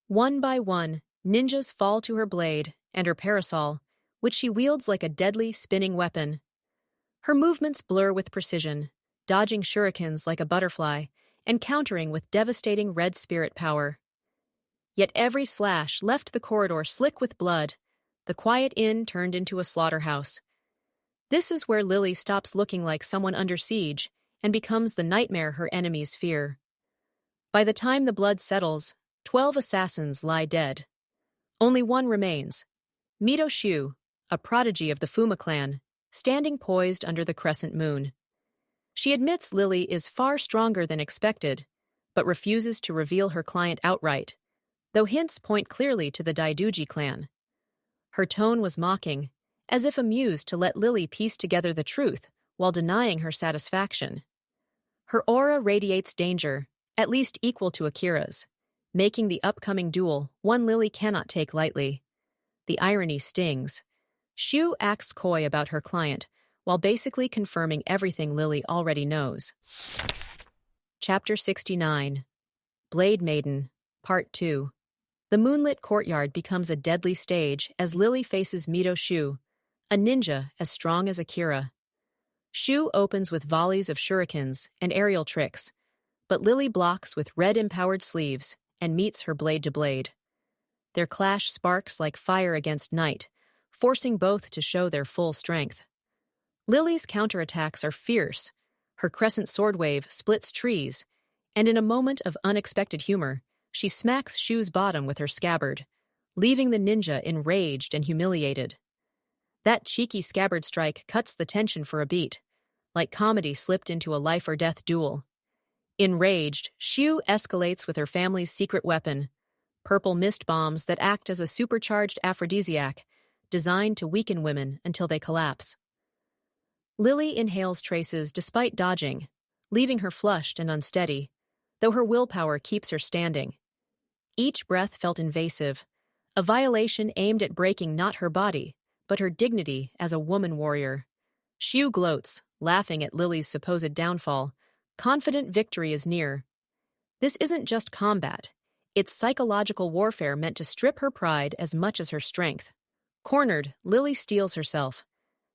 One by one, ninjas fall to her blade and her parasol, which she wields like a deadly, spinning weapon. Her movements blur with precision, dodging shurikens like a butterfly and countering with devastating red spirit power. Yet every slash left the corridor slick with blood, the quiet inn turned into a slaughterhouse. This is where Lily stops looking like someone under siege and becomes the nightmare her enemies fear. By the time the blood settles, 12 assassins lie dead. Only one remains, Mito Shu, a prodigy of the Fuma clan, standing poised under the crescent moon. She admits Lily is far stronger than expected, but refuses to reveal her client outright, though hints point clearly to the Daiduji clan. Her tone was mocking, as if amused to let Lily piece together the truth while denying her satisfaction. Her aura radiates danger, at least equal to Akira's, making the upcoming duel one Lily cannot take lightly. The irony stings. Shu acts coy about her client, while basically confirming everything Lily already knows. Chapter 69. Blade Maiden, Part 2. The moonlit courtyard becomes a deadly stage as Lily faces Mito Shu, a ninja as strong as Akira. Shu opens with volleys of shurikens and aerial tricks, but Lily blocks with red-empowered sleeves and meets her blade to blade. Their clash sparks like fire against night, forcing both to show their full strength. Lily's counterattacks are fierce. Her crescent sword wave splits trees, and in a moment of unexpected humor, she smacks Shu's bottom with her scabbard, leaving the ninja enraged and humiliated. That cheeky scabbard strike cuts the tension for a beat, like comedy slipped into a life-or-death duel. Enraged, Shu escalates with her family's secret weapon, purple mist bombs that act as a supercharged aphrodisiac, designed to weaken women until they collapse. Lily inhales traces despite dodging, leaving her flushed and unsteady, though her willpower keeps her standing. Each breath felt invasive, a violation aimed at breaking not her body, but her dignity as a woman warrior. Shu gloats, laughing at Lily's supposed downfall, confident victory is near. This isn't just combat, it's psychological warfare meant to strip her pride as much as her strength. Cornered, Lily steels herself.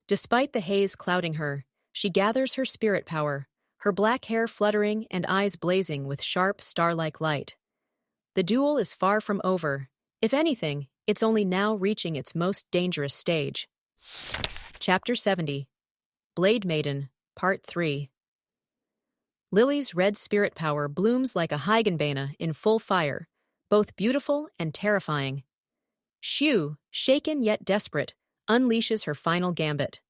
Despite the haze clouding her, she gathers her spirit power, her black hair fluttering and eyes blazing with sharp, star-like light. The duel is far from over. If anything, it's only now reaching its most dangerous stage. Chapter 70. Blade Maiden, Part 3. Lily's red spirit power blooms like a Higanbana in full fire, both beautiful and terrifying. Shu, shaken yet desperate, unleashes her final gambit.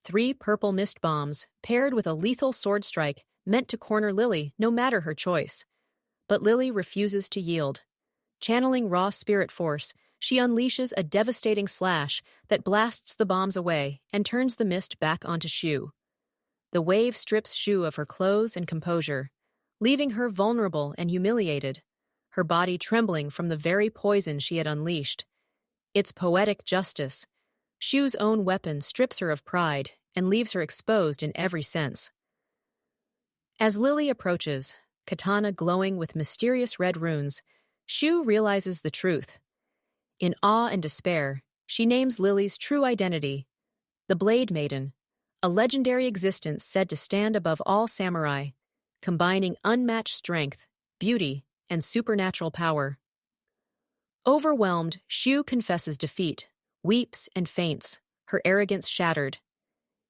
3 purple mist bombs, paired with a lethal sword strike, meant to corner Lily no matter her choice. But Lily refuses to yield. Channeling raw spirit force, she unleashes a devastating slash that blasts the bombs away and turns the mist back onto Shu. The wave strips Shu of her clothes and composure, leaving her vulnerable and humiliated, her body trembling from the very poison she had unleashed. It's poetic justice. Shu's own weapon strips her of pride and leaves her exposed in every sense. As Lily approaches, Katana glowing with mysterious red runes, Shu realizes the truth. In awe and despair, she names Lily's true identity, the Blade Maiden, a legendary existence said to stand above all samurai, combining unmatched strength, beauty, and supernatural power. Overwhelmed, Shu confesses defeat, weeps and faints, her arrogance shattered.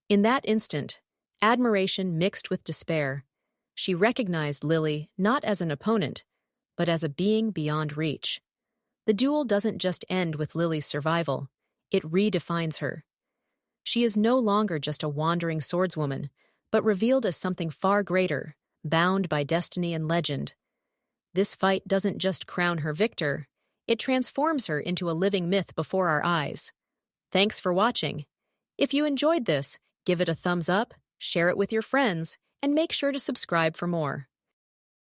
In that instant, admiration mixed with despair, she recognized Lily not as an opponent, but as a being beyond reach. The duel doesn't just end with Lily's survival, it redefines her. She is no longer just a wandering swordswoman, but revealed as something far greater, bound by destiny and legend. This fight doesn't just crown her victor, it transforms her into a living myth before our eyes. Thanks for watching. If you enjoyed this, give it a thumbs up, share it with your friends, and make sure to subscribe for more.